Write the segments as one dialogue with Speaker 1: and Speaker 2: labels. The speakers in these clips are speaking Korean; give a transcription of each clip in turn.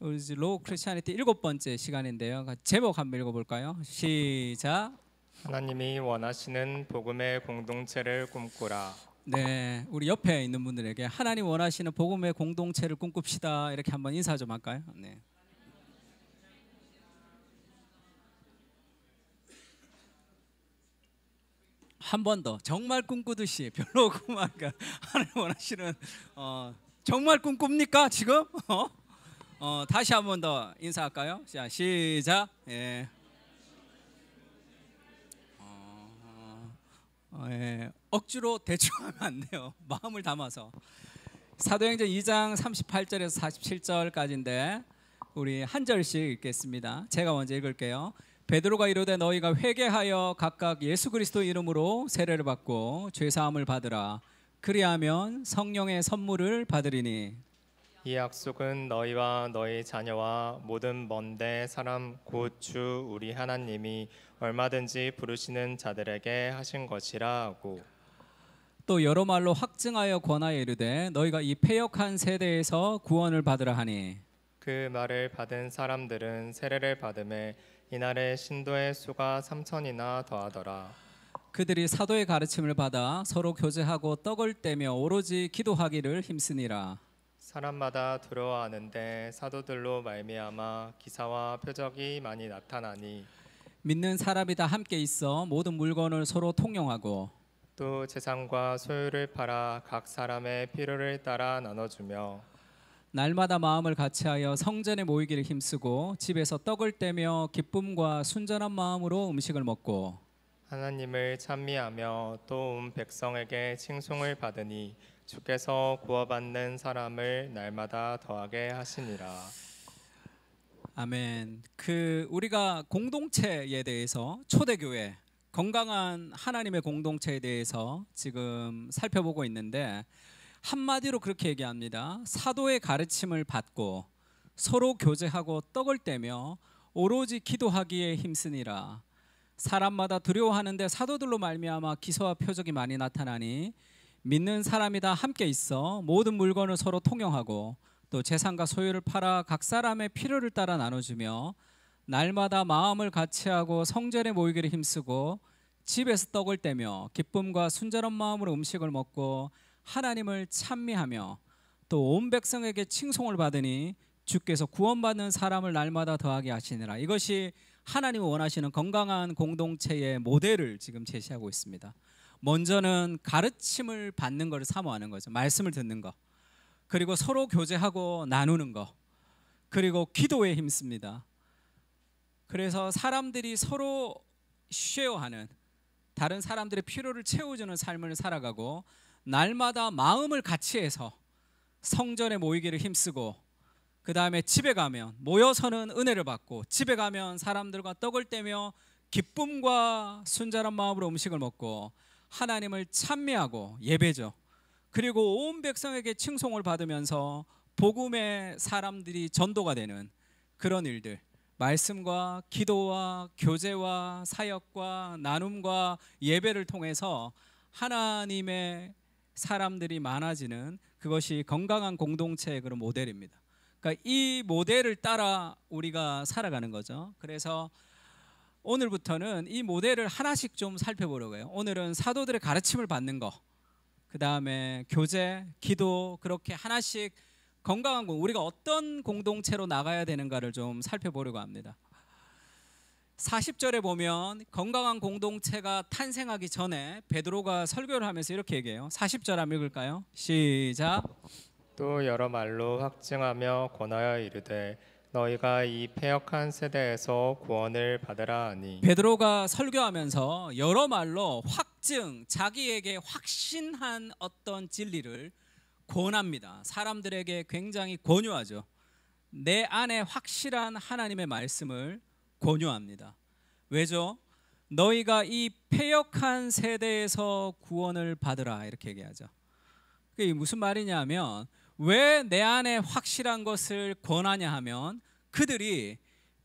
Speaker 1: 로우 크리스천리티 7번째 시간인데요. 제목 한번 읽어볼까요? 시작.
Speaker 2: 하나님이 원하시는 복음의 공동체를 꿈꾸라.
Speaker 1: 네, 우리 옆에 있는 분들에게 하나님 원하시는 복음의 공동체를 꿈꿉시다. 이렇게 한번 인사 좀 할까요? 네. 한 번 더 정말 꿈꾸듯이 별로 꿈하니까 하나님 원하시는 정말 꿈꿉니까 지금? 다시 한 번 더 인사할까요? 자, 시작. 예. 억지로 대충 하면 안 돼요. 마음을 담아서. 사도행전 2장 38절에서 47절까지인데 우리 한 절씩 읽겠습니다. 제가 먼저 읽을게요. 베드로가 이르되 너희가 회개하여 각각 예수 그리스도 이름으로 세례를 받고 죄 사함을 받으라. 그리하면 성령의 선물을 받으리니.
Speaker 2: 이 약속은 너희와 너희 자녀와 모든 먼데 사람 곧 주 우리 하나님이 얼마든지 부르시는 자들에게 하신 것이라 하고,
Speaker 1: 또 여러 말로 확증하여 권하여 이르되 너희가 이 패역한 세대에서 구원을 받으라 하니.
Speaker 2: 그 말을 받은 사람들은 세례를 받음에 이날에 신도의 수가 3,000이나 더하더라.
Speaker 1: 그들이 사도의 가르침을 받아 서로 교제하고 떡을 떼며 오로지 기도하기를 힘쓰니라.
Speaker 2: 사람마다 두려워하는데 사도들로 말미암아 기사와 표적이 많이 나타나니,
Speaker 1: 믿는 사람이 다 함께 있어 모든 물건을 서로 통용하고
Speaker 2: 또 재산과 소유를 팔아 각 사람의 필요를 따라 나눠주며
Speaker 1: 날마다 마음을 같이하여 성전에 모이기를 힘쓰고 집에서 떡을 떼며 기쁨과 순전한 마음으로 음식을 먹고
Speaker 2: 하나님을 찬미하며 또 온 백성에게 칭송을 받으니 주께서 구원받는 사람을 날마다 더하게 하시니라.
Speaker 1: 아멘. 우리가 공동체에 대해서 초대교회 건강한 하나님의 공동체에 대해서 지금 살펴보고 있는데 한마디로 그렇게 얘기합니다. 사도의 가르침을 받고 서로 교제하고 떡을 떼며 오로지 기도하기에 힘쓰니라. 사람마다 두려워하는데 사도들로 말미암아 기사와 표적이 많이 나타나니 믿는 사람이 다 함께 있어 모든 물건을 서로 통용하고 또 재산과 소유를 팔아 각 사람의 필요를 따라 나눠주며 날마다 마음을 같이하고 성전에 모이기를 힘쓰고 집에서 떡을 떼며 기쁨과 순전한 마음으로 음식을 먹고 하나님을 찬미하며 또 온 백성에게 칭송을 받으니 주께서 구원받는 사람을 날마다 더하게 하시니라. 이것이 하나님이 원하시는 건강한 공동체의 모델을 지금 제시하고 있습니다. 먼저는 가르침을 받는 것을 사모하는 거죠. 말씀을 듣는 거. 그리고 서로 교제하고 나누는 거. 그리고 기도에 힘씁니다. 그래서 사람들이 서로 쉐어하는, 다른 사람들의 필요를 채워주는 삶을 살아가고 날마다 마음을 같이 해서 성전에 모이기를 힘쓰고 그 다음에 집에 가면 모여서는 은혜를 받고 집에 가면 사람들과 떡을 떼며 기쁨과 순전한 마음으로 음식을 먹고 하나님을 찬미하고 예배죠. 그리고 온 백성에게 칭송을 받으면서 복음의 사람들이 전도가 되는 그런 일들, 말씀과 기도와 교제와 사역과 나눔과 예배를 통해서 하나님의 사람들이 많아지는 그것이 건강한 공동체의 그런 모델입니다. 그러니까 이 모델을 따라 우리가 살아가는 거죠. 그래서 오늘부터는 이 모델을 하나씩 좀 살펴보려고 해요. 오늘은 사도들의 가르침을 받는 거, 그 다음에 교제, 기도, 그렇게 하나씩 건강한 우리가 어떤 공동체로 나가야 되는가를 좀 살펴보려고 합니다. 40절에 보면 건강한 공동체가 탄생하기 전에 베드로가 설교를 하면서 이렇게 얘기해요. 40절 한번 읽을까요? 시작.
Speaker 2: 또 여러 말로 확증하며 권하여 이르되 너희가 이 패역한 세대에서 구원을 받으라 하니.
Speaker 1: 베드로가 설교하면서 여러 말로 확증, 자기에게 확신한 어떤 진리를 권합니다. 사람들에게 굉장히 권유하죠. 내 안에 확실한 하나님의 말씀을 권유합니다. 왜죠? 너희가 이 패역한 세대에서 구원을 받으라 이렇게 얘기하죠. 그게 무슨 말이냐면 왜 내 안에 확실한 것을 권하냐 하면 그들이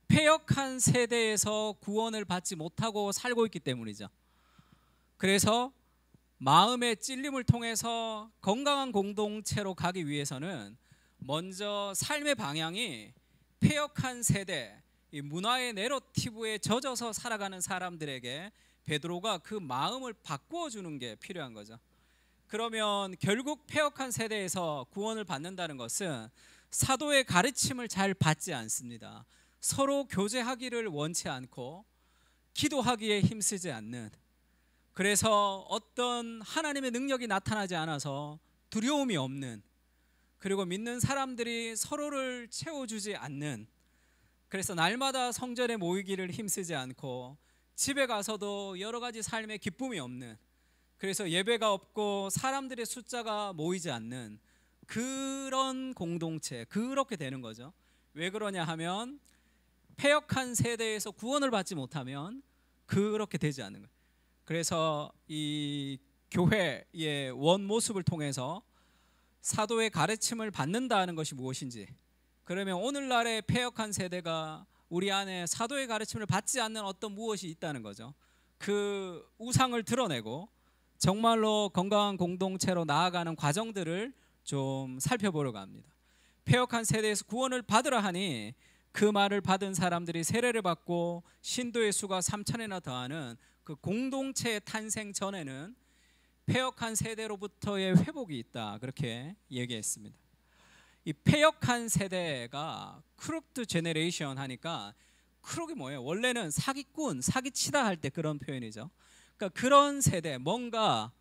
Speaker 1: 패역한 세대에서 구원을 받지 못하고 살고 있기 때문이죠. 그래서 마음의 찔림을 통해서 건강한 공동체로 가기 위해서는 먼저 삶의 방향이 패역한 세대, 이 문화의 내러티브에 젖어서 살아가는 사람들에게 베드로가 그 마음을 바꾸어 주는 게 필요한 거죠. 그러면 결국 패역한 세대에서 구원을 받는다는 것은 사도의 가르침을 잘 받지 않습니다. 서로 교제하기를 원치 않고 기도하기에 힘쓰지 않는, 그래서 어떤 하나님의 능력이 나타나지 않아서 두려움이 없는, 그리고 믿는 사람들이 서로를 채워주지 않는, 그래서 날마다 성전에 모이기를 힘쓰지 않고 집에 가서도 여러 가지 삶의 기쁨이 없는, 그래서 예배가 없고 사람들의 숫자가 모이지 않는 그런 공동체, 그렇게 되는 거죠. 왜 그러냐 하면 패역한 세대에서 구원을 받지 못하면 그렇게 되지 않는 거예요. 그래서 이 교회의 원 모습을 통해서 사도의 가르침을 받는다는 것이 무엇인지, 그러면 오늘날의 패역한 세대가 우리 안에 사도의 가르침을 받지 않는 어떤 무엇이 있다는 거죠. 그 우상을 드러내고 정말로 건강한 공동체로 나아가는 과정들을 좀 살펴보려고 합니다. 패역한 세대에서 구원을 받으라 하니 그 말을 받은 사람들이 세례를 받고 신도의 수가 3,000이나 더하는 그 공동체의 탄생 전에는 패역한 세대로부터의 회복이 있다, 그렇게 얘기했습니다. 이 패역한 세대가 크룩드 제네레이션 하니까, 크룩이 뭐예요? 원래는 사기꾼, 사기치다 할 때 그런 표현이죠. 그러니까 그런 세대, 뭔가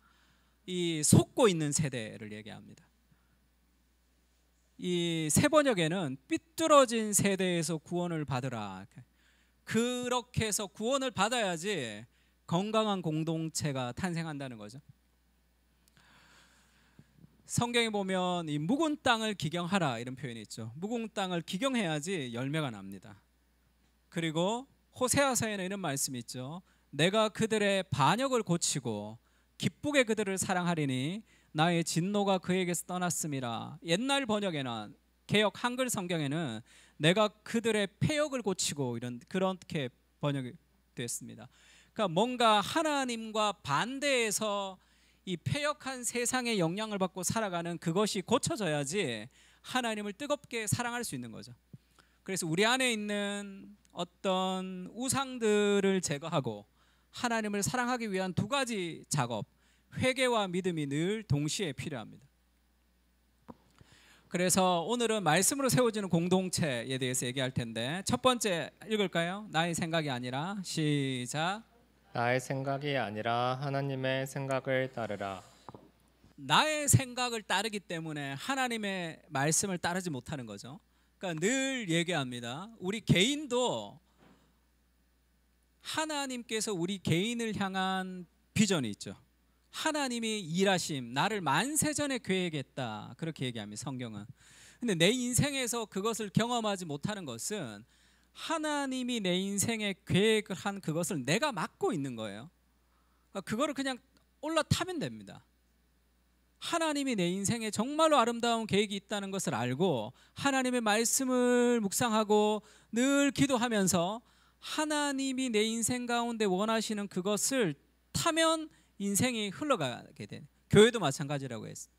Speaker 1: 이 속고 있는 세대를 얘기합니다. 이 세번역에는 삐뚤어진 세대에서 구원을 받으라, 그렇게 해서 구원을 받아야지 건강한 공동체가 탄생한다는 거죠. 성경에 보면 이 묵은 땅을 기경하라 이런 표현이 있죠. 묵은 땅을 기경해야지 열매가 납니다. 그리고 호세아서에는 이런 말씀이 있죠. 내가 그들의 반역을 고치고 기쁘게 그들을 사랑하리니 나의 진노가 그에게서 떠났음이라. 옛날 번역에는, 개역 한글 성경에는 내가 그들의 패역을 고치고 이런, 그렇게 번역이 됐습니다. 그러니까 뭔가 하나님과 반대해서 이 패역한 세상의 영향을 받고 살아가는 그것이 고쳐져야지 하나님을 뜨겁게 사랑할 수 있는 거죠. 그래서 우리 안에 있는 어떤 우상들을 제거하고 하나님을 사랑하기 위한 두 가지 작업, 회개와 믿음이 늘 동시에 필요합니다. 그래서 오늘은 말씀으로 세워지는 공동체에 대해서 얘기할 텐데, 첫 번째 읽을까요? 나의 생각이 아니라, 시작.
Speaker 2: 나의 생각이 아니라 하나님의 생각을 따르라.
Speaker 1: 나의 생각을 따르기 때문에 하나님의 말씀을 따르지 못하는 거죠. 그러니까 늘 얘기합니다. 우리 개인도 하나님께서 우리 개인을 향한 비전이 있죠. 하나님이 일하심, 나를 만세전에 계획했다, 그렇게 얘기합니다, 성경은. 근데 내 인생에서 그것을 경험하지 못하는 것은 하나님이 내 인생에 계획을 한 그것을 내가 맡고 있는 거예요. 그거를 그냥 올라타면 됩니다. 하나님이 내 인생에 정말로 아름다운 계획이 있다는 것을 알고 하나님의 말씀을 묵상하고 늘 기도하면서 하나님이 내 인생 가운데 원하시는 그것을 타면 인생이 흘러가게 돼. 교회도 마찬가지라고 했어요.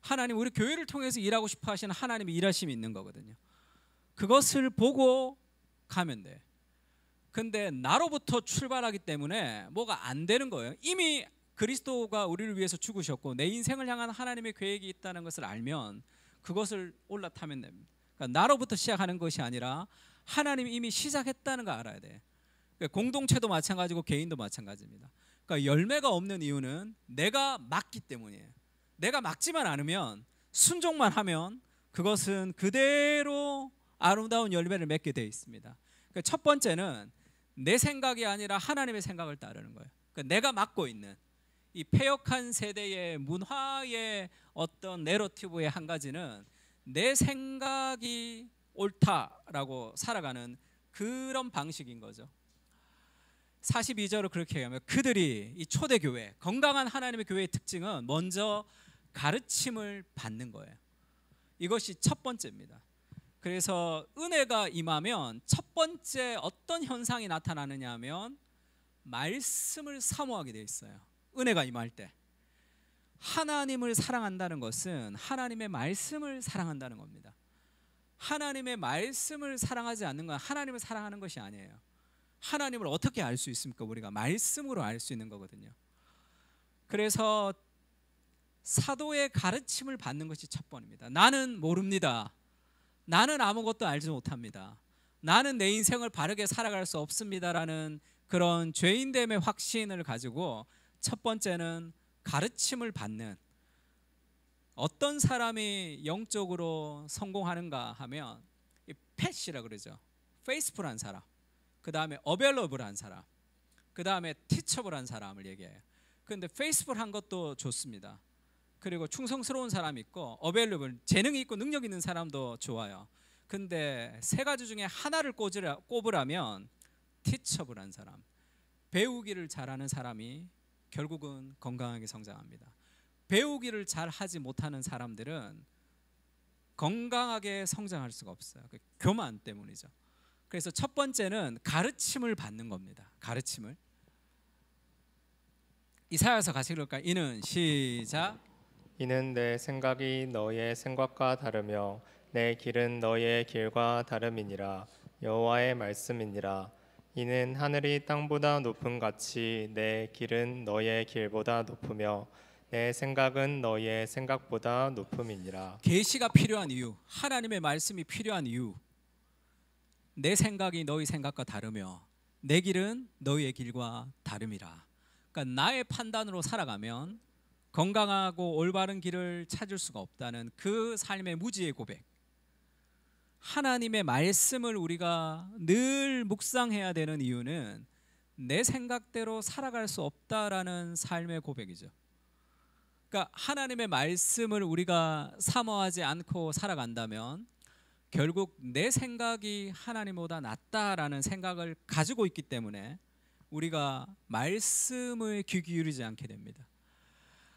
Speaker 1: 하나님, 우리 교회를 통해서 일하고 싶어 하시는 하나님의 일하심이 있는 거거든요. 그것을 보고 가면 돼. 근데 나로부터 출발하기 때문에 뭐가 안 되는 거예요. 이미 그리스도가 우리를 위해서 죽으셨고 내 인생을 향한 하나님의 계획이 있다는 것을 알면 그것을 올라타면 됩니다. 그러니까 나로부터 시작하는 것이 아니라 하나님이 이미 시작했다는 걸 알아야 돼. 그러니까 공동체도 마찬가지고 개인도 마찬가지입니다. 그러니까 열매가 없는 이유는 내가 막기 때문이에요. 내가 막지만 않으면, 순종만 하면 그것은 그대로 아름다운 열매를 맺게 되어 있습니다. 그러니까 첫 번째는 내 생각이 아니라 하나님의 생각을 따르는 거예요. 그러니까 내가 맡고 있는 이 패역한 세대의 문화의 어떤 내러티브의 한 가지는 내 생각이 옳다라고 살아가는 그런 방식인 거죠. 42절을 그렇게 얘기하면, 그들이, 이 초대교회, 건강한 하나님의 교회의 특징은 먼저 가르침을 받는 거예요. 이것이 첫 번째입니다. 그래서 은혜가 임하면 첫 번째 어떤 현상이 나타나느냐 하면 말씀을 사모하게 되어 있어요. 은혜가 임할 때 하나님을 사랑한다는 것은 하나님의 말씀을 사랑한다는 겁니다. 하나님의 말씀을 사랑하지 않는 건 하나님을 사랑하는 것이 아니에요. 하나님을 어떻게 알 수 있습니까? 우리가 말씀으로 알 수 있는 거거든요. 그래서 사도의 가르침을 받는 것이 첫 번입니다. 나는 모릅니다. 나는 아무것도 알지 못합니다. 나는 내 인생을 바르게 살아갈 수 없습니다라는 그런 죄인됨의 확신을 가지고 첫 번째는 가르침을 받는, 어떤 사람이 영적으로 성공하는가 하면 팻이라 그러죠. 페이스풀한 사람, 그 다음에 어벨러블한 사람, 그 다음에 티처블한 사람을 얘기해요. 그런데 페이스풀한 것도 좋습니다. 그리고 충성스러운 사람이 있고 어벨러블, 재능이 있고 능력 있는 사람도 좋아요. 근데 세 가지 중에 하나를 꼽으라면 티처블한 사람, 배우기를 잘하는 사람이 결국은 건강하게 성장합니다. 배우기를 잘 하지 못하는 사람들은 건강하게 성장할 수가 없어요. 교만 때문이죠. 그래서 첫 번째는 가르침을 받는 겁니다. 가르침을. 이사야서 같이 읽을까요? 이는 시작.
Speaker 2: 이는 내 생각이 너희의 생각과 다르며 내 길은 너희의 길과 다름이니라. 여호와의 말씀이니라. 이는 하늘이 땅보다 높음 같이 내 길은 너희의 길보다 높으며 내 생각은 너희의 생각보다 높음이니라.
Speaker 1: 계시가 필요한 이유, 하나님의 말씀이 필요한 이유, 내 생각이 너희 생각과 다르며 내 길은 너희의 길과 다름이라. 그러니까 나의 판단으로 살아가면 건강하고 올바른 길을 찾을 수가 없다는 그 삶의 무지의 고백. 하나님의 말씀을 우리가 늘 묵상해야 되는 이유는 내 생각대로 살아갈 수 없다라는 삶의 고백이죠. 그러니까 하나님의 말씀을 우리가 사모하지 않고 살아간다면 결국 내 생각이 하나님보다 낫다라는 생각을 가지고 있기 때문에 우리가 말씀을 귀 기울이지 않게 됩니다.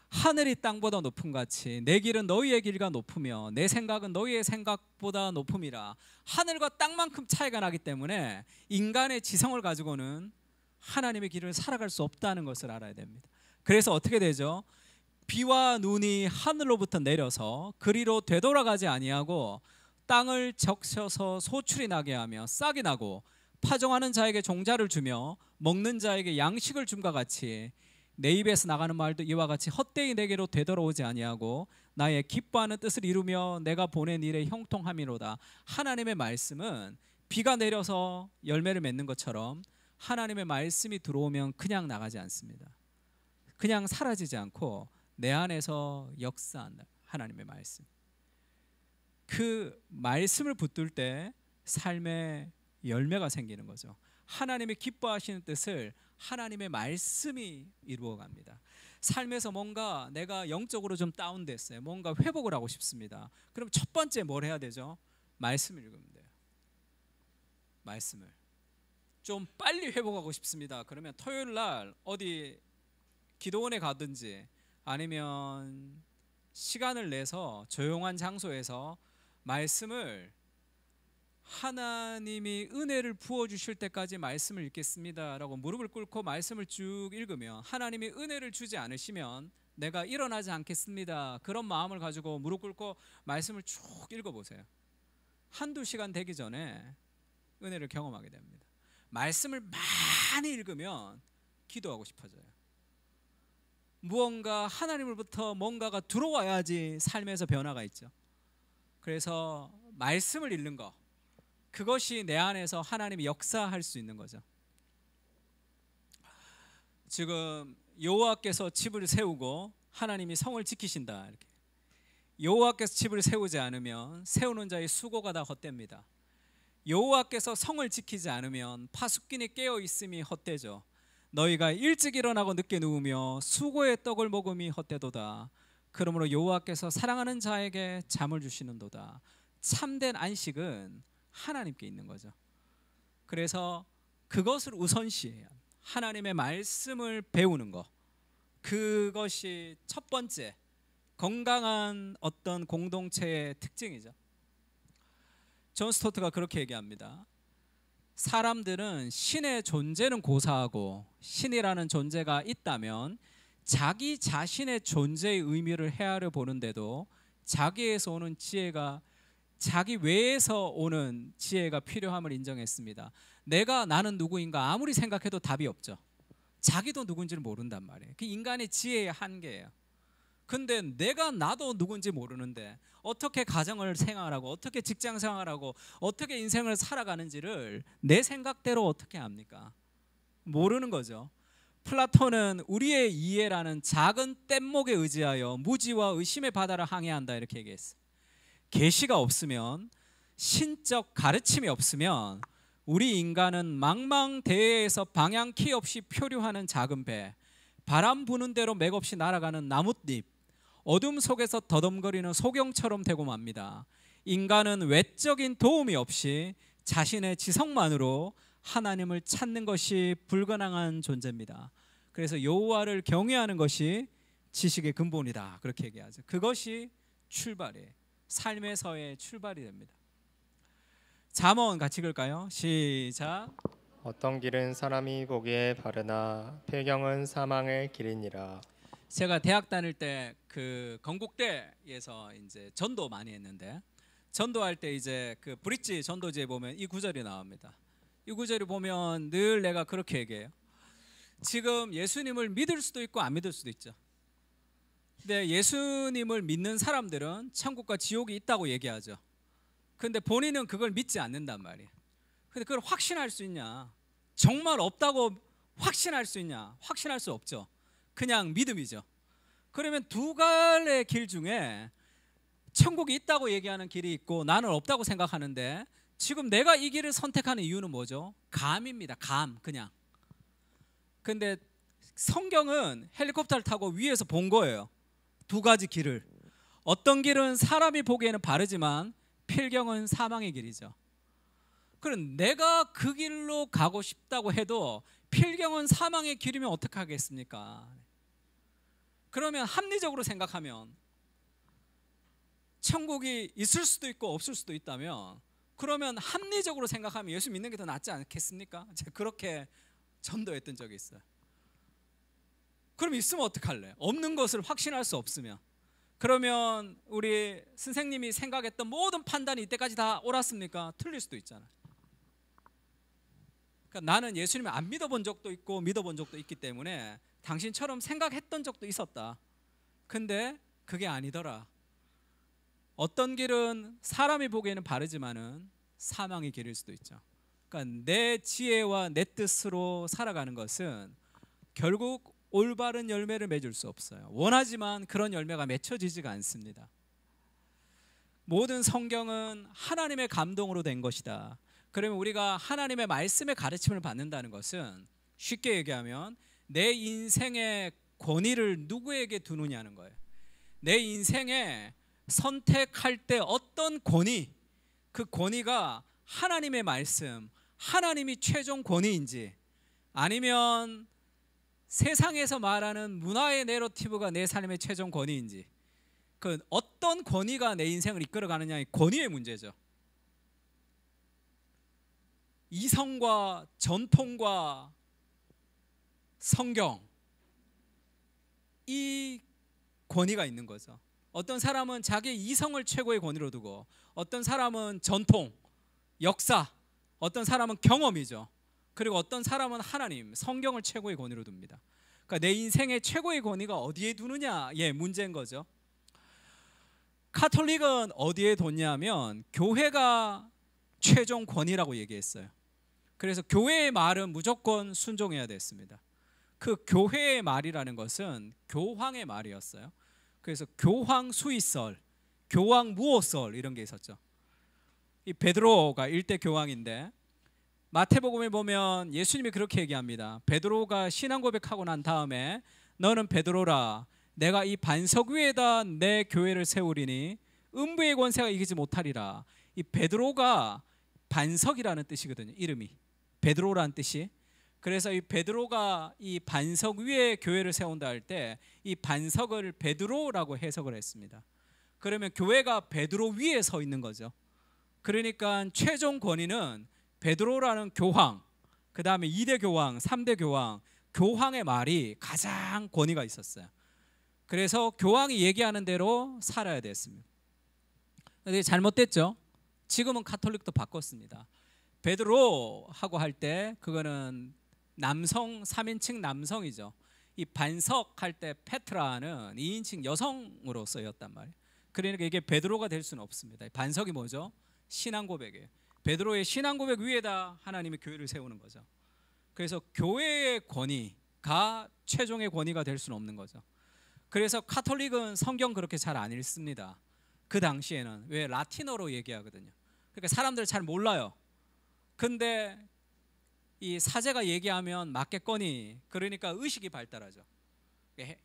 Speaker 1: 하늘이 땅보다 높음 같이 내 길은 너희의 길과 높으며 내 생각은 너희의 생각보다 높음이라. 하늘과 땅만큼 차이가 나기 때문에 인간의 지성을 가지고는 하나님의 길을 살아갈 수 없다는 것을 알아야 됩니다. 그래서 어떻게 되죠? 비와 눈이 하늘로부터 내려서 그리로 되돌아가지 아니하고 땅을 적셔서 소출이 나게 하며 싹이 나고 파종하는 자에게 종자를 주며 먹는 자에게 양식을 줌과 같이 내 입에서 나가는 말도 이와 같이 헛되이 내게로 되돌아오지 아니하고 나의 기뻐하는 뜻을 이루며 내가 보낸 일에 형통함이로다. 하나님의 말씀은 비가 내려서 열매를 맺는 것처럼 하나님의 말씀이 들어오면 그냥 나가지 않습니다. 그냥 사라지지 않고 내 안에서 역사한다. 하나님의 말씀. 그 말씀을 붙들 때 삶의 열매가 생기는 거죠. 하나님이 기뻐하시는 뜻을 하나님의 말씀이 이루어갑니다. 삶에서 뭔가 내가 영적으로 좀 다운됐어요. 뭔가 회복을 하고 싶습니다. 그럼 첫 번째 뭘 해야 되죠? 말씀을 읽으면 돼요. 말씀을. 좀 빨리 회복하고 싶습니다. 그러면 토요일 날 어디 기도원에 가든지 아니면 시간을 내서 조용한 장소에서 말씀을 하나님이 은혜를 부어주실 때까지 말씀을 읽겠습니다 라고 무릎을 꿇고 말씀을 쭉 읽으면 하나님이 은혜를 주지 않으시면 내가 일어나지 않겠습니다. 그런 마음을 가지고 무릎 꿇고 말씀을 쭉 읽어보세요. 한두 시간 되기 전에 은혜를 경험하게 됩니다. 말씀을 많이 읽으면 기도하고 싶어져요. 무언가 하나님으로부터 뭔가가 들어와야지 삶에서 변화가 있죠. 그래서 말씀을 읽는 거, 그것이 내 안에서 하나님이 역사할 수 있는 거죠. 지금 여호와께서 집을 세우고 하나님이 성을 지키신다. 이렇게. 여호와께서 집을 세우지 않으면 세우는 자의 수고가 다 헛됩니다. 여호와께서 성을 지키지 않으면 파수꾼이 깨어 있음이 헛되죠. 너희가 일찍 일어나고 늦게 누우며 수고의 떡을 먹음이 헛되도다. 그러므로 여호와께서 사랑하는 자에게 잠을 주시는도다. 참된 안식은 하나님께 있는 거죠. 그래서 그것을 우선시해야 하나님의 말씀을 배우는 것, 그것이 첫 번째 건강한 어떤 공동체의 특징이죠. 존 스토트가 그렇게 얘기합니다. 사람들은 신의 존재는 고사하고 신이라는 존재가 있다면 자기 자신의 존재의 의미를 헤아려 보는데도 자기에서 오는 지혜가 자기 외에서 오는 지혜가 필요함을 인정했습니다. 내가 나는 누구인가 아무리 생각해도 답이 없죠. 자기도 누군지를 모른단 말이에요. 그 인간의 지혜의 한계예요. 근데 내가 나도 누군지 모르는데 어떻게 가정을 생활하고 어떻게 직장 생활하고 어떻게 인생을 살아가는지를 내 생각대로 어떻게 합니까? 모르는 거죠. 플라톤은 우리의 이해라는 작은 뗏목에 의지하여 무지와 의심의 바다를 항해한다 이렇게 얘기했어요. 계시가 없으면, 신적 가르침이 없으면 우리 인간은 망망대해에서 방향키 없이 표류하는 작은 배, 바람 부는 대로 맥없이 날아가는 나뭇잎, 어둠 속에서 더듬거리는 소경처럼 되고 맙니다. 인간은 외적인 도움이 없이 자신의 지성만으로 하나님을 찾는 것이 불가능한 존재입니다. 그래서 여호와를 경외하는 것이 지식의 근본이다 그렇게 얘기하죠. 그것이 출발이에요. 삶에서의 출발이 됩니다. 잠언 같이 읽을까요? 시작.
Speaker 2: 어떤 길은 사람이 보기에 바르나 필경은 사망의 길이니라.
Speaker 1: 제가 대학 다닐 때 그 건국대에서 이제 전도 많이 했는데, 전도할 때 이제 그 브릿지 전도지에 보면 이 구절이 나옵니다. 이 구절이 보면 늘 내가 그렇게 얘기해요. 지금 예수님을 믿을 수도 있고 안 믿을 수도 있죠. 근데 예수님을 믿는 사람들은 천국과 지옥이 있다고 얘기하죠. 근데 본인은 그걸 믿지 않는단 말이에요. 근데 그걸 확신할 수 있냐? 정말 없다고 확신할 수 있냐? 확신할 수 없죠. 그냥 믿음이죠. 그러면 두 갈래의 길 중에 천국이 있다고 얘기하는 길이 있고 나는 없다고 생각하는데, 지금 내가 이 길을 선택하는 이유는 뭐죠? 감입니다. 감, 그냥. 근데 성경은 헬리콥터를 타고 위에서 본 거예요. 두 가지 길을. 어떤 길은 사람이 보기에는 바르지만 필경은 사망의 길이죠. 그럼 내가 그 길로 가고 싶다고 해도 필경은 사망의 길이면 어떻게 하겠습니까? 그러면 합리적으로 생각하면 천국이 있을 수도 있고 없을 수도 있다면, 그러면 합리적으로 생각하면 예수 믿는 게 더 낫지 않겠습니까? 제가 그렇게 전도했던 적이 있어요. 그럼 있으면 어떡할래? 없는 것을 확신할 수 없으면. 그러면 우리 선생님이 생각했던 모든 판단이 이때까지 다 옳았습니까? 틀릴 수도 있잖아요. 그러니까 나는 예수님을 안 믿어본 적도 있고 믿어본 적도 있기 때문에 당신처럼 생각했던 적도 있었다. 근데 그게 아니더라. 어떤 길은 사람이 보기에는 바르지만은 사망의 길일 수도 있죠. 그러니까 내 지혜와 내 뜻으로 살아가는 것은 결국 올바른 열매를 맺을 수 없어요. 원하지만 그런 열매가 맺혀지지가 않습니다. 모든 성경은 하나님의 감동으로 된 것이다. 그러면 우리가 하나님의 말씀의 가르침을 받는다는 것은 쉽게 얘기하면 내 인생의 권위를 누구에게 두느냐는 거예요. 내 인생에 선택할 때 어떤 권위, 그 권위가 하나님의 말씀, 하나님이 최종 권위인지, 아니면 세상에서 말하는 문화의 내러티브가 내 삶의 최종 권위인지, 그 어떤 권위가 내 인생을 이끌어가느냐의 권위의 문제죠. 이성과 전통과 성경, 이 권위가 있는 거죠. 어떤 사람은 자기 이성을 최고의 권위로 두고, 어떤 사람은 전통, 역사, 어떤 사람은 경험이죠. 그리고 어떤 사람은 하나님, 성경을 최고의 권위로 둡니다. 그러니까 내 인생의 최고의 권위가 어디에 두느냐의 문제인 거죠. 카톨릭은 어디에 뒀냐면 교회가 최종 권위라고 얘기했어요. 그래서 교회의 말은 무조건 순종해야 됐습니다. 그 교회의 말이라는 것은 교황의 말이었어요. 그래서 교황 수의설, 교황 무호설 이런 게 있었죠. 이 베드로가 일대 교황인데, 마태복음에 보면 예수님이 그렇게 얘기합니다. 베드로가 신앙 고백하고 난 다음에 너는 베드로라, 내가 이 반석 위에다 내 교회를 세우리니 음부의 권세가 이기지 못하리라. 이 베드로가 반석이라는 뜻이거든요. 이름이 베드로라는 뜻이. 그래서 이 베드로가 이 반석 위에 교회를 세운다 할 때 이 반석을 베드로라고 해석을 했습니다. 그러면 교회가 베드로 위에 서 있는 거죠. 그러니까 최종 권위는 베드로라는 교황, 그 다음에 2대 교황, 3대 교황, 교황의 말이 가장 권위가 있었어요. 그래서 교황이 얘기하는 대로 살아야 됐습니다. 근데 잘못됐죠. 지금은 카톨릭도 바꿨습니다. 베드로 하고 할 때 그거는 남성 3인칭 남성이죠. 이 반석 할 때 페트라는 2인칭 여성으로 쓰였단 말이에요. 그러니까 이게 베드로가 될 수는 없습니다. 반석이 뭐죠? 신앙 고백이에요. 베드로의 신앙 고백 위에다 하나님의 교회를 세우는 거죠. 그래서 교회의 권위가 최종의 권위가 될 수는 없는 거죠. 그래서 카톨릭은 성경 그렇게 잘 안 읽습니다. 그 당시에는 왜 라틴어로 얘기하거든요. 그러니까 사람들 잘 몰라요. 근데 이 사제가 얘기하면 맞겠거니, 그러니까 의식이 발달하죠.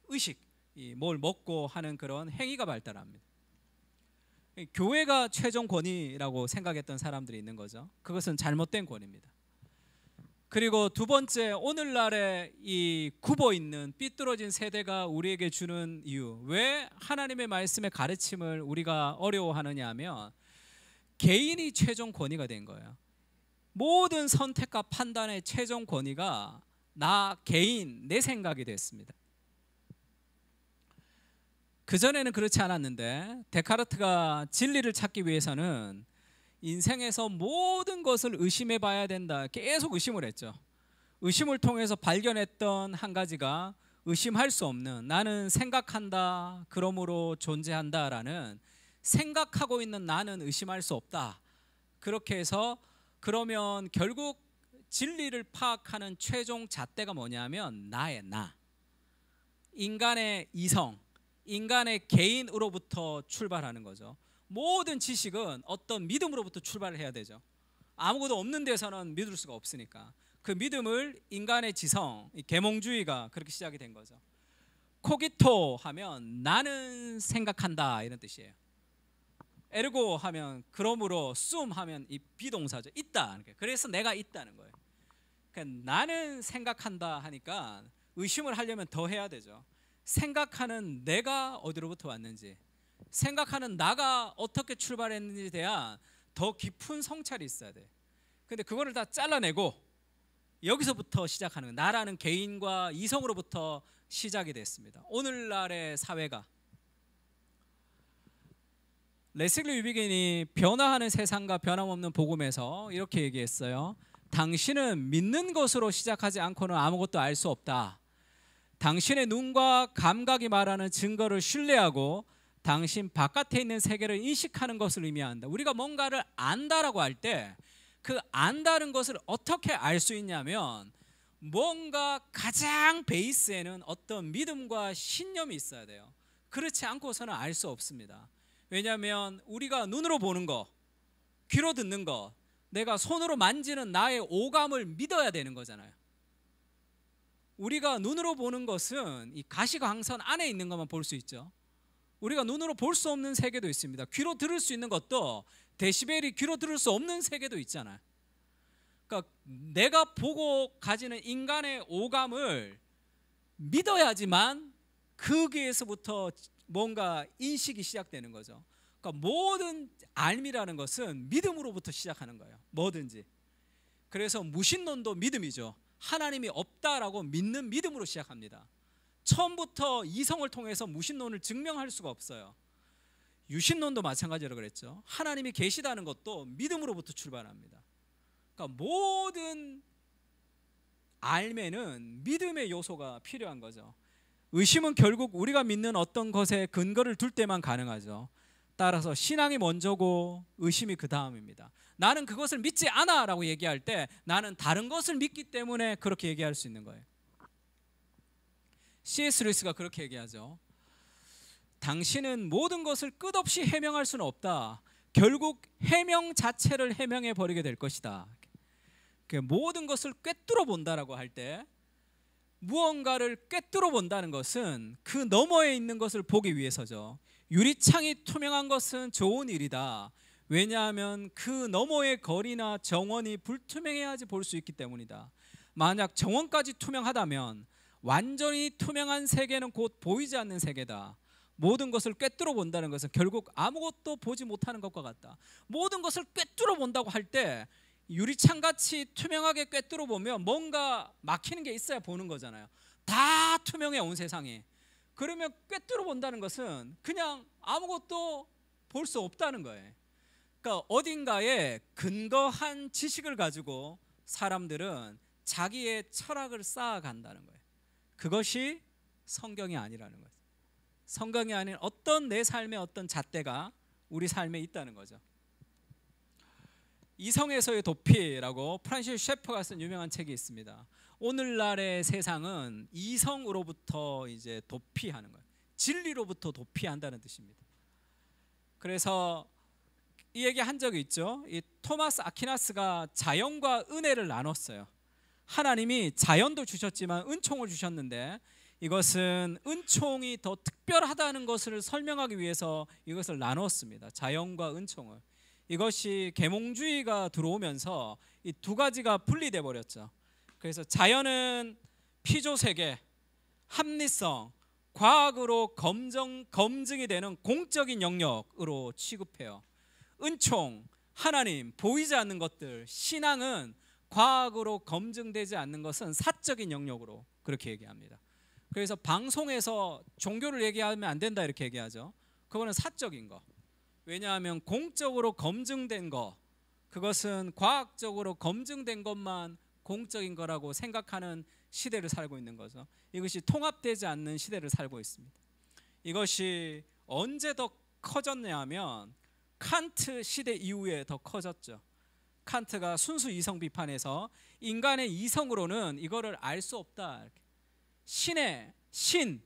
Speaker 1: 의식, 뭘 먹고 하는 그런 행위가 발달합니다. 교회가 최종 권위라고 생각했던 사람들이 있는 거죠. 그것은 잘못된 권위입니다. 그리고 두 번째, 오늘날의 이 굽어 있는 삐뚤어진 세대가 우리에게 주는 이유, 왜 하나님의 말씀의 가르침을 우리가 어려워하느냐 하면 개인이 최종 권위가 된 거예요. 모든 선택과 판단의 최종 권위가 나 개인, 내 생각이 됐습니다. 그전에는 그렇지 않았는데 데카르트가 진리를 찾기 위해서는 인생에서 모든 것을 의심해 봐야 된다. 계속 의심을 했죠. 의심을 통해서 발견했던 한 가지가 의심할 수 없는, 나는 생각한다, 그러므로 존재한다라는, 생각하고 있는 나는 의심할 수 없다. 그렇게 해서 그러면 결국 진리를 파악하는 최종 잣대가 뭐냐면 나의 나, 인간의 이성, 인간의 개인으로부터 출발하는 거죠. 모든 지식은 어떤 믿음으로부터 출발을 해야 되죠. 아무것도 없는 데서는 믿을 수가 없으니까 그 믿음을 인간의 지성, 계몽주의가 그렇게 시작이 된 거죠. 코기토 하면 나는 생각한다 이런 뜻이에요. 에르고 하면 그러므로, 숨 하면 이 비동사죠. 있다. 그래서 내가 있다는 거예요. 그러니까 나는 생각한다 하니까 의심을 하려면 더 해야 되죠. 생각하는 내가 어디로부터 왔는지, 생각하는 나가 어떻게 출발했는지에 대한 더 깊은 성찰이 있어야 돼. 근데 그거를 다 잘라내고 여기서부터 시작하는, 나라는 개인과 이성으로부터 시작이 됐습니다. 오늘날의 사회가, 레슬리 위비긴이 변화하는 세상과 변함없는 복음에서 이렇게 얘기했어요. 당신은 믿는 것으로 시작하지 않고는 아무것도 알 수 없다. 당신의 눈과 감각이 말하는 증거를 신뢰하고 당신 바깥에 있는 세계를 인식하는 것을 의미한다. 우리가 뭔가를 안다라고 할 때 그 안다는 것을 어떻게 알 수 있냐면 뭔가 가장 베이스에는 어떤 믿음과 신념이 있어야 돼요. 그렇지 않고서는 알 수 없습니다. 왜냐하면 우리가 눈으로 보는 거, 귀로 듣는 거, 내가 손으로 만지는 나의 오감을 믿어야 되는 거잖아요. 우리가 눈으로 보는 것은 이 가시광선 안에 있는 것만 볼 수 있죠. 우리가 눈으로 볼 수 없는 세계도 있습니다. 귀로 들을 수 있는 것도 데시벨이 귀로 들을 수 없는 세계도 있잖아요. 그러니까 내가 보고 가지는 인간의 오감을 믿어야지만 거기에서부터 뭔가 인식이 시작되는 거죠. 그러니까 모든 알미라는 것은 믿음으로부터 시작하는 거예요. 뭐든지. 그래서 무신론도 믿음이죠. 하나님이 없다라고 믿는 믿음으로 시작합니다. 처음부터 이성을 통해서 무신론을 증명할 수가 없어요. 유신론도 마찬가지로 그랬죠. 하나님이 계시다는 것도 믿음으로부터 출발합니다. 그러니까 모든 알매는 믿음의 요소가 필요한 거죠. 의심은 결국 우리가 믿는 어떤 것에 근거를 둘 때만 가능하죠. 따라서 신앙이 먼저고 의심이 그 다음입니다. 나는 그것을 믿지 않아 라고 얘기할 때 나는 다른 것을 믿기 때문에 그렇게 얘기할 수 있는 거예요. C.S. 루이스가 그렇게 얘기하죠. 당신은 모든 것을 끝없이 해명할 수는 없다. 결국 해명 자체를 해명해 버리게 될 것이다. 모든 것을 꿰뚫어 본다라고 할 때 무언가를 꿰뚫어 본다는 것은 그 너머에 있는 것을 보기 위해서죠. 유리창이 투명한 것은 좋은 일이다. 왜냐하면 그 너머의 거리나 정원이 불투명해야지 볼 수 있기 때문이다. 만약 정원까지 투명하다면 완전히 투명한 세계는 곧 보이지 않는 세계다. 모든 것을 꿰뚫어 본다는 것은 결국 아무것도 보지 못하는 것과 같다. 모든 것을 꿰뚫어 본다고 할 때 유리창같이 투명하게 꿰뚫어 보면 뭔가 막히는 게 있어야 보는 거잖아요. 다 투명해 온 세상이. 그러면 꿰뚫어 본다는 것은 그냥 아무것도 볼 수 없다는 거예요. 그러니까 어딘가에 근거한 지식을 가지고 사람들은 자기의 철학을 쌓아간다는 거예요. 그것이 성경이 아니라는 거죠. 성경이 아닌 어떤 내 삶의 어떤 잣대가 우리 삶에 있다는 거죠. 이성에서의 도피라고 프란시스 셰퍼가 쓴 유명한 책이 있습니다. 오늘날의 세상은 이성으로부터 이제 도피하는 거예요. 진리로부터 도피한다는 뜻입니다. 그래서 이 얘기 한 적이 있죠. 이 토마스 아퀴나스가 자연과 은혜를 나눴어요. 하나님이 자연도 주셨지만 은총을 주셨는데 이것은 은총이 더 특별하다는 것을 설명하기 위해서 이것을 나눴습니다. 자연과 은총을. 이것이 계몽주의가 들어오면서 이 두 가지가 분리돼 버렸죠. 그래서 자연은 피조세계, 합리성, 과학으로 검증이 되는 공적인 영역으로 취급해요. 은총, 하나님, 보이지 않는 것들, 신앙은 과학으로 검증되지 않는 것은 사적인 영역으로 그렇게 얘기합니다. 그래서 방송에서 종교를 얘기하면 안 된다 이렇게 얘기하죠. 그거는 사적인 거. 왜냐하면 공적으로 검증된 거, 그것은 과학적으로 검증된 것만 공적인 거라고 생각하는 시대를 살고 있는 거죠. 이것이 통합되지 않는 시대를 살고 있습니다. 이것이 언제 더 커졌냐 하면 칸트 시대 이후에 더 커졌죠. 칸트가 순수 이성 비판에서 인간의 이성으로는 이거를 알 수 없다. 신,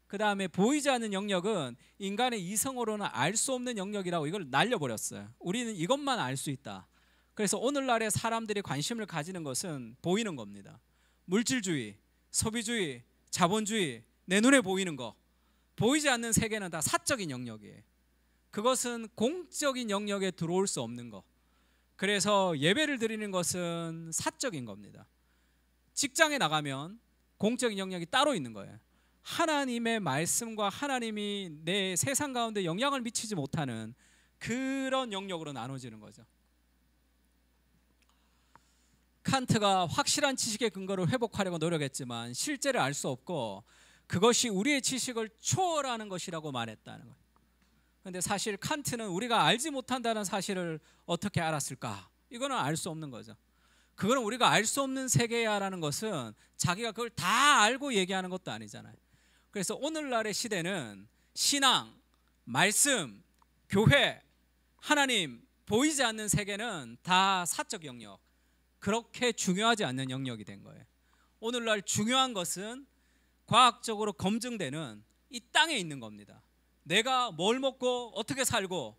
Speaker 1: 그 다음에 보이지 않는 영역은 인간의 이성으로는 알 수 없는 영역이라고 이걸 날려버렸어요. 우리는 이것만 알 수 있다. 그래서 오늘날의 사람들이 관심을 가지는 것은 보이는 겁니다. 물질주의, 소비주의, 자본주의, 내 눈에 보이는 거. 보이지 않는 세계는 다 사적인 영역이에요. 그것은 공적인 영역에 들어올 수 없는 거. 그래서 예배를 드리는 것은 사적인 겁니다. 직장에 나가면 공적인 영역이 따로 있는 거예요. 하나님의 말씀과 하나님이 내 세상 가운데 영향을 미치지 못하는 그런 영역으로 나눠지는 거죠. 칸트가 확실한 지식의 근거를 회복하려고 노력했지만 실제를 알 수 없고 그것이 우리의 지식을 초월하는 것이라고 말했다는 거예요. 그런데 사실 칸트는 우리가 알지 못한다는 사실을 어떻게 알았을까? 이거는 알 수 없는 거죠. 그거는 우리가 알 수 없는 세계야라는 것은 자기가 그걸 다 알고 얘기하는 것도 아니잖아요. 그래서 오늘날의 시대는 신앙, 말씀, 교회, 하나님, 보이지 않는 세계는 다 사적 영역, 그렇게 중요하지 않는 영역이 된 거예요. 오늘날 중요한 것은 과학적으로 검증되는 이 땅에 있는 겁니다. 내가 뭘 먹고 어떻게 살고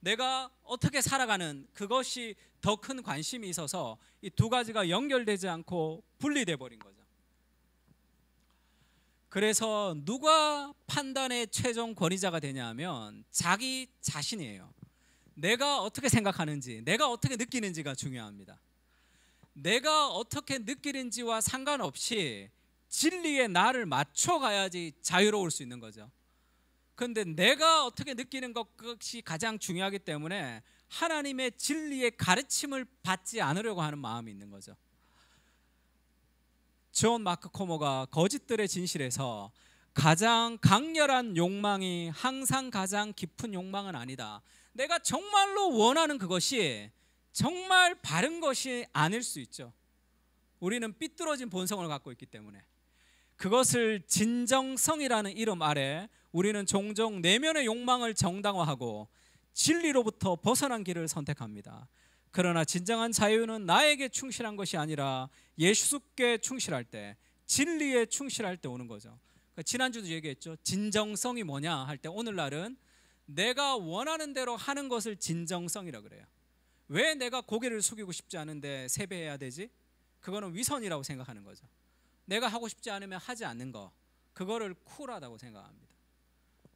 Speaker 1: 내가 어떻게 살아가는 그것이 더 큰 관심이 있어서 이 두 가지가 연결되지 않고 분리돼 버린 거죠. 그래서 누가 판단의 최종 권위자가 되냐 하면 자기 자신이에요. 내가 어떻게 생각하는지, 내가 어떻게 느끼는지가 중요합니다. 내가 어떻게 느끼는지와 상관없이 진리에 나를 맞춰가야지 자유로울 수 있는 거죠. 그런데 내가 어떻게 느끼는 것이 가장 중요하기 때문에 하나님의 진리의 가르침을 받지 않으려고 하는 마음이 있는 거죠. 존 마크 코모가 거짓들의 진실에서 가장 강렬한 욕망이 항상 가장 깊은 욕망은 아니다. 내가 정말로 원하는 그것이 정말 바른 것이 아닐 수 있죠. 우리는 삐뚤어진 본성을 갖고 있기 때문에 그것을 진정성이라는 이름 아래 우리는 종종 내면의 욕망을 정당화하고 진리로부터 벗어난 길을 선택합니다. 그러나 진정한 자유는 나에게 충실한 것이 아니라 예수께 충실할 때, 진리에 충실할 때 오는 거죠. 그러니까 지난주도 얘기했죠. 진정성이 뭐냐 할 때 오늘날은 내가 원하는 대로 하는 것을 진정성이라고 그래요. 왜 내가 고개를 숙이고 싶지 않은데 세배해야 되지? 그거는 위선이라고 생각하는 거죠. 내가 하고 싶지 않으면 하지 않는 거, 그거를 쿨하다고 생각합니다.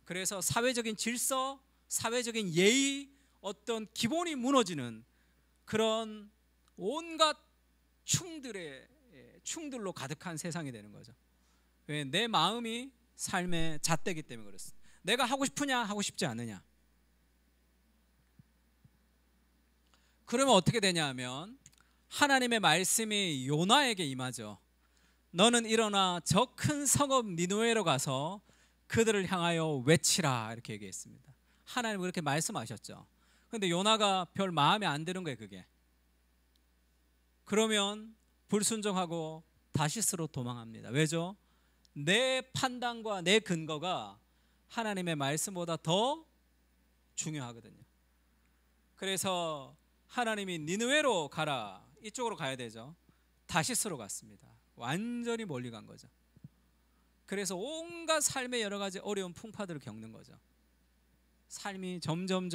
Speaker 1: 그래서 사회적인 질서, 사회적인 예의, 어떤 기본이 무너지는 그런 온갖 충들로 가득한 세상이 되는 거죠. 왜? 내 마음이 삶의 잣대기 때문에 그렇습니다. 내가 하고 싶으냐 하고 싶지 않느냐. 그러면 어떻게 되냐 하면 하나님의 말씀이 요나에게 임하죠. 너는 일어나 저 큰 성읍 니느웨로 가서 그들을 향하여 외치라 이렇게 얘기했습니다. 하나님은 그렇게 말씀하셨죠. 근데 요나가 별 마음에 안 드는 거예요, 그게. 그러면 불순종하고 다시스로 도망합니다. 왜죠? 내 판단과 내 근거가 하나님의 말씀보다 더 중요하거든요. 그래서 하나님이 니느웨로 가라, 이쪽으로 가야 되죠. 다시스로 갔습니다. 완전히 멀리 간 거죠. 그래서 온갖 삶의 여러 가지 어려운 풍파들을 겪는 거죠. 삶이 점점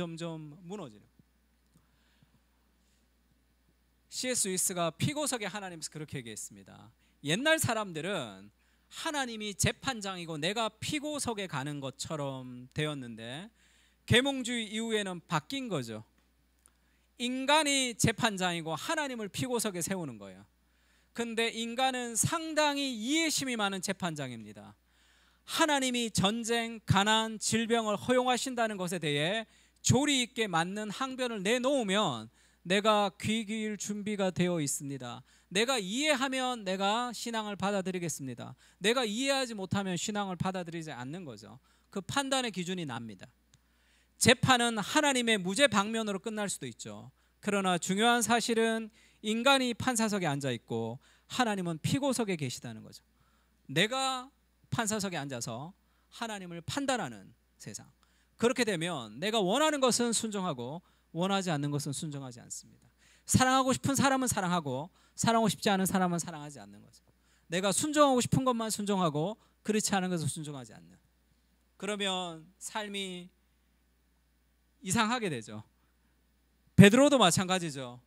Speaker 1: 무너지는. C.S. 루이스가 피고석의 하나님에서 그렇게 얘기했습니다. 옛날 사람들은 하나님이 재판장이고 내가 피고석에 가는 것처럼 되었는데 계몽주의 이후에는 바뀐 거죠. 인간이 재판장이고 하나님을 피고석에 세우는 거예요. 근데 인간은 상당히 이해심이 많은 재판장입니다. 하나님이 전쟁, 가난, 질병을 허용하신다는 것에 대해 조리 있게 맞는 항변을 내놓으면 내가 귀 기울 준비가 되어 있습니다. 내가 이해하면 내가 신앙을 받아들이겠습니다. 내가 이해하지 못하면 신앙을 받아들이지 않는 거죠. 그 판단의 기준이 납니다. 재판은 하나님의 무죄 방면으로 끝날 수도 있죠. 그러나 중요한 사실은 인간이 판사석에 앉아 있고 하나님은 피고석에 계시다는 거죠. 내가 판사석에 앉아서 하나님을 판단하는 세상. 그렇게 되면 내가 원하는 것은 순종하고 원하지 않는 것은 순종하지 않습니다. 사랑하고 싶은 사람은 사랑하고 사랑하고 싶지 않은 사람은 사랑하지 않는 거죠. 내가 순종하고 싶은 것만 순종하고 그렇지 않은 것은 순종하지 않는. 그러면 삶이 이상하게 되죠. 베드로도 마찬가지죠.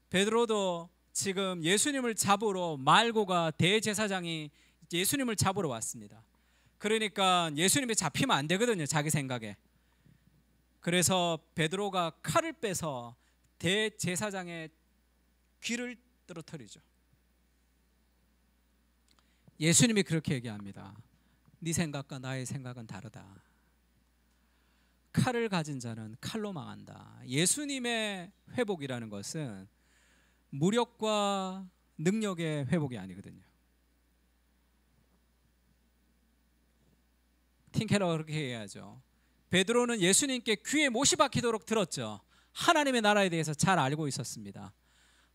Speaker 1: 베드로도 지금 예수님을 잡으러 말고가 대제사장이 예수님을 잡으러 왔습니다. 그러니까 예수님이 잡히면 안 되거든요, 자기 생각에. 그래서 베드로가 칼을 빼서 대제사장의 귀를 떨어뜨리죠. 예수님이 그렇게 얘기합니다. 네 생각과 나의 생각은 다르다. 칼을 가진 자는 칼로 망한다. 예수님의 회복이라는 것은 무력과 능력의 회복이 아니거든요. 틴켈러가 그렇게 얘기하죠. 베드로는 예수님께 귀에 못이 박히도록 들었죠. 하나님의 나라에 대해서 잘 알고 있었습니다.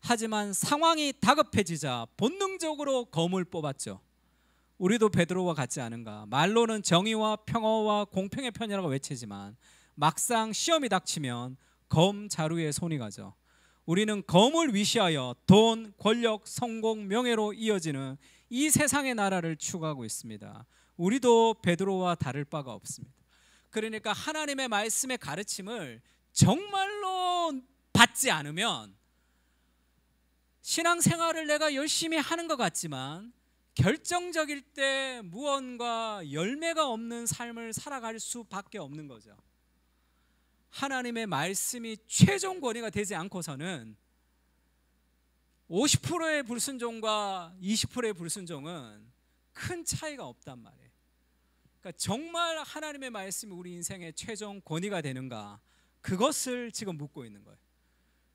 Speaker 1: 하지만 상황이 다급해지자 본능적으로 검을 뽑았죠. 우리도 베드로와 같지 않은가? 말로는 정의와 평화와 공평의 편이라고 외치지만 막상 시험이 닥치면 검 자루에 손이 가죠. 우리는 검을 위시하여 돈, 권력, 성공, 명예로 이어지는 이 세상의 나라를 추구하고 있습니다. 우리도 베드로와 다를 바가 없습니다. 그러니까 하나님의 말씀의 가르침을 정말로 받지 않으면 신앙생활을 내가 열심히 하는 것 같지만 결정적일 때 무언가 열매가 없는 삶을 살아갈 수밖에 없는 거죠. 하나님의 말씀이 최종 권위가 되지 않고서는 50%의 불순종과 20%의 불순종은 큰 차이가 없단 말이에요. 그러니까 정말 하나님의 말씀이 우리 인생의 최종 권위가 되는가, 그것을 지금 묻고 있는 거예요.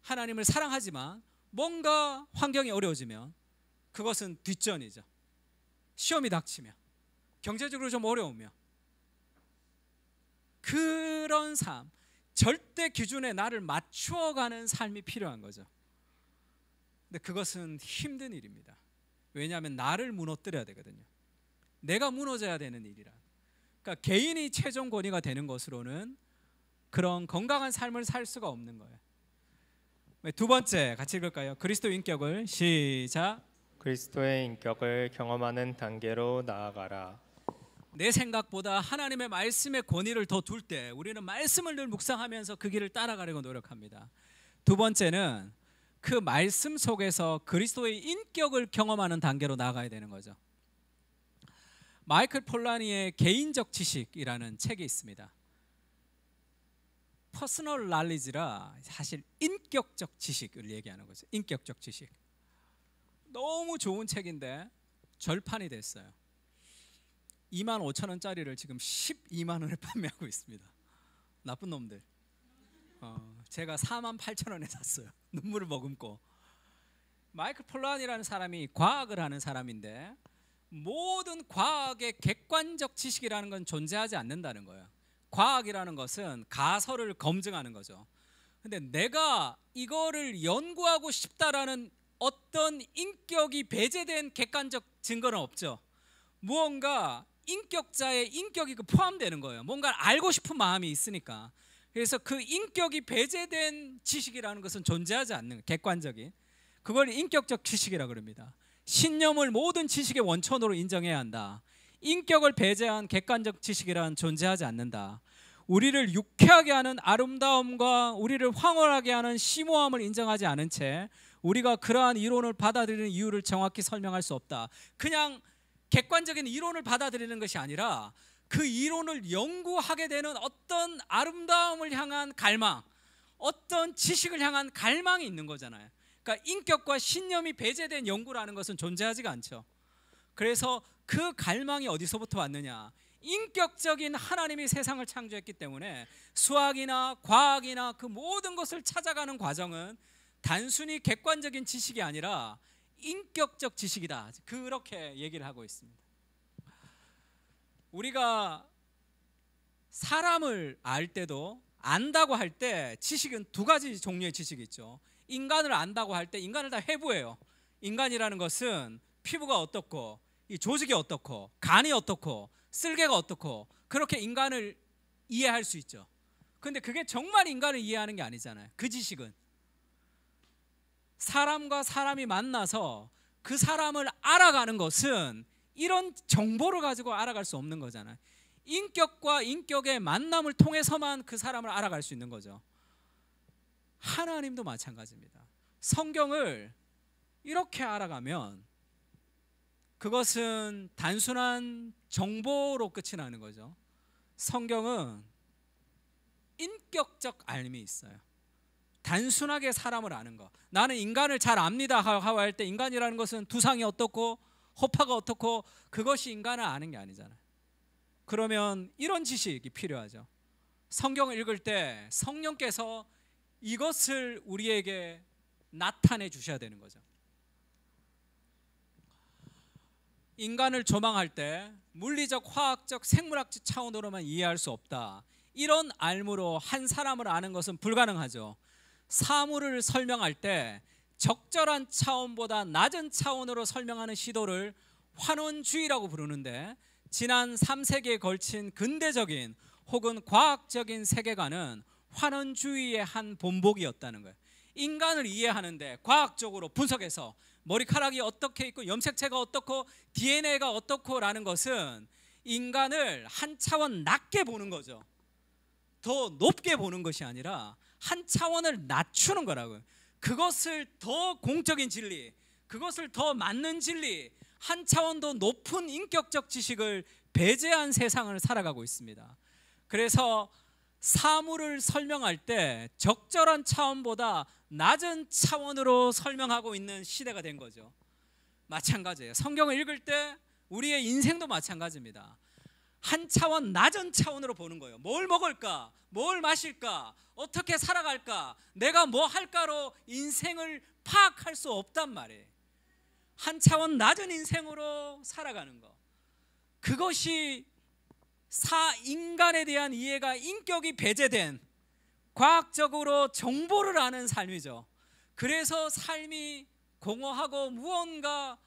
Speaker 1: 하나님을 사랑하지만 뭔가 환경이 어려워지면 그것은 뒷전이죠. 시험이 닥치면, 경제적으로 좀 어려우면, 그런 삶, 절대 기준에 나를 맞추어가는 삶이 필요한 거죠. 근데 그것은 힘든 일입니다. 왜냐하면 나를 무너뜨려야 되거든요. 내가 무너져야 되는 일이라. 그러니까 개인이 최종 권위가 되는 것으로는 그런 건강한 삶을 살 수가 없는 거예요. 두 번째 같이 읽을까요? 그리스도 인격을 시작.
Speaker 2: 그리스도의 인격을 경험하는 단계로 나아가라.
Speaker 1: 내 생각보다 하나님의 말씀의 권위를 더 둘 때 우리는 말씀을 늘 묵상하면서 그 길을 따라가려고 노력합니다. 두 번째는 그 말씀 속에서 그리스도의 인격을 경험하는 단계로 나아가야 되는 거죠. 마이클 폴라니의 개인적 지식이라는 책이 있습니다. 퍼스널 날리지라 사실 인격적 지식을 얘기하는 거죠. 인격적 지식. 너무 좋은 책인데 절판이 됐어요. 25,000원짜리를 지금 12만 원에 판매하고 있습니다. 나쁜 놈들. 제가 48,000원에 샀어요. 눈물을 머금고. 마이클 폴란이라는 사람이 과학을 하는 사람인데 모든 과학의 객관적 지식이라는 건 존재하지 않는다는 거예요. 과학이라는 것은 가설을 검증하는 거죠. 근데 내가 이거를 연구하고 싶다라는 어떤 인격이 배제된 객관적 증거는 없죠. 무언가 인격자의 인격이 포함되는 거예요. 뭔가 알고 싶은 마음이 있으니까. 그래서 그 인격이 배제된 지식이라는 것은 존재하지 않는 객관적인, 그걸 인격적 지식이라고 그럽니다. 신념을 모든 지식의 원천으로 인정해야 한다. 인격을 배제한 객관적 지식이란 존재하지 않는다. 우리를 유쾌하게 하는 아름다움과 우리를 황홀하게 하는 심오함을 인정하지 않은 채 우리가 그러한 이론을 받아들이는 이유를 정확히 설명할 수 없다. 그냥 객관적인 이론을 받아들이는 것이 아니라 그 이론을 연구하게 되는 어떤 아름다움을 향한 갈망, 어떤 지식을 향한 갈망이 있는 거잖아요. 그러니까 인격과 신념이 배제된 연구라는 것은 존재하지가 않죠. 그래서 그 갈망이 어디서부터 왔느냐? 인격적인 하나님이 세상을 창조했기 때문에 수학이나 과학이나 그 모든 것을 찾아가는 과정은 단순히 객관적인 지식이 아니라 인격적 지식이다. 그렇게 얘기를 하고 있습니다. 우리가 사람을 알 때도 안다고 할 때 지식은 두 가지 종류의 지식이 있죠. 인간을 안다고 할 때 인간을 다 해부해요. 인간이라는 것은 피부가 어떻고 이 조직이 어떻고 간이 어떻고 쓸개가 어떻고 그렇게 인간을 이해할 수 있죠. 근데 그게 정말 인간을 이해하는 게 아니잖아요. 그 지식은 사람과 사람이 만나서 그 사람을 알아가는 것은 이런 정보를 가지고 알아갈 수 없는 거잖아요. 인격과 인격의 만남을 통해서만 그 사람을 알아갈 수 있는 거죠. 하나님도 마찬가지입니다. 성경을 이렇게 알아가면 그것은 단순한 정보로 끝이 나는 거죠. 성경은 인격적 알미 있어요. 단순하게 사람을 아는 거. 나는 인간을 잘 압니다 하고 할 때 인간이라는 것은 두상이 어떻고 호파가 어떻고 그것이 인간을 아는 게 아니잖아요. 그러면 이런 지식이 필요하죠. 성경을 읽을 때 성령께서 이것을 우리에게 나타내 주셔야 되는 거죠. 인간을 조망할 때 물리적, 화학적, 생물학적 차원으로만 이해할 수 없다. 이런 알무로 한 사람을 아는 것은 불가능하죠. 사물을 설명할 때 적절한 차원보다 낮은 차원으로 설명하는 시도를 환원주의라고 부르는데, 지난 3세기에 걸친 근대적인 혹은 과학적인 세계관은 환원주의의 한 본보기였다는 거예요. 인간을 이해하는데 과학적으로 분석해서 머리카락이 어떻게 있고 염색체가 어떻고 DNA가 어떻고 라는 것은 인간을 한 차원 낮게 보는 거죠. 더 높게 보는 것이 아니라 한 차원을 낮추는 거라고요. 그것을 더 공적인 진리, 그것을 더 맞는 진리, 한 차원 더 높은 인격적 지식을 배제한 세상을 살아가고 있습니다. 그래서 사물을 설명할 때 적절한 차원보다 낮은 차원으로 설명하고 있는 시대가 된 거죠. 마찬가지예요. 성경을 읽을 때 우리의 인생도 마찬가지입니다. 한 차원 낮은 차원으로 보는 거예요. 뭘 먹을까? 뭘 마실까? 어떻게 살아갈까? 내가 뭐 할까로 인생을 파악할 수 없단 말이에요. 한 차원 낮은 인생으로 살아가는 거. 그것이 인간에 대한 이해가 인격이 배제된 과학적으로 정보를 아는 삶이죠. 그래서 삶이 공허하고 무언가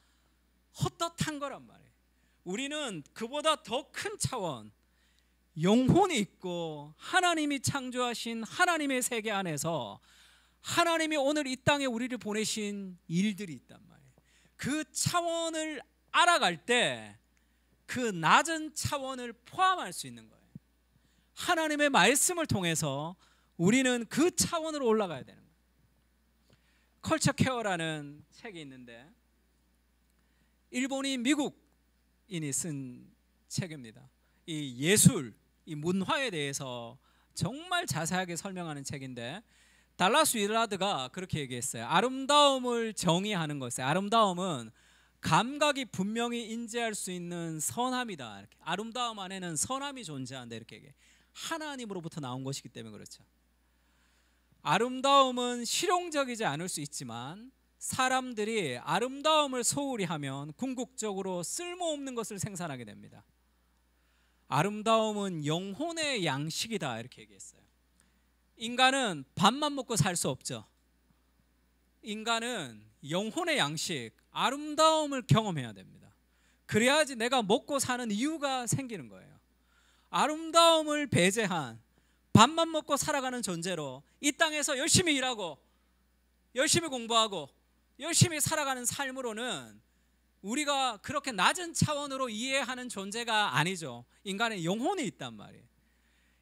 Speaker 1: 헛헛한 거란 말이에요. 우리는 그보다 더 큰 차원, 영혼이 있고 하나님이 창조하신 하나님의 세계 안에서 하나님이 오늘 이 땅에 우리를 보내신 일들이 있단 말이에요. 그 차원을 알아갈 때 그 낮은 차원을 포함할 수 있는 거예요. 하나님의 말씀을 통해서 우리는 그 차원으로 올라가야 되는 거예요. 컬처 케어라는 책이 있는데 일본인 미국인이 쓴 책입니다. 이 예술, 이 문화에 대해서 정말 자세하게 설명하는 책인데, 달라스 윌라드가 그렇게 얘기했어요. 아름다움을 정의하는 것에, 아름다움은 감각이 분명히 인지할 수 있는 선함이다. 이렇게. 아름다움 안에는 선함이 존재한다. 이렇게 얘기해요. 하나님으로부터 나온 것이기 때문에 그렇죠. 아름다움은 실용적이지 않을 수 있지만 사람들이 아름다움을 소홀히 하면 궁극적으로 쓸모없는 것을 생산하게 됩니다. 아름다움은 영혼의 양식이다. 이렇게 얘기했어요. 인간은 밥만 먹고 살 수 없죠. 인간은 영혼의 양식, 아름다움을 경험해야 됩니다. 그래야지 내가 먹고 사는 이유가 생기는 거예요. 아름다움을 배제한 밥만 먹고 살아가는 존재로 이 땅에서 열심히 일하고 열심히 공부하고 열심히 살아가는 삶으로는 우리가 그렇게 낮은 차원으로 이해하는 존재가 아니죠. 인간의 영혼이 있단 말이에요.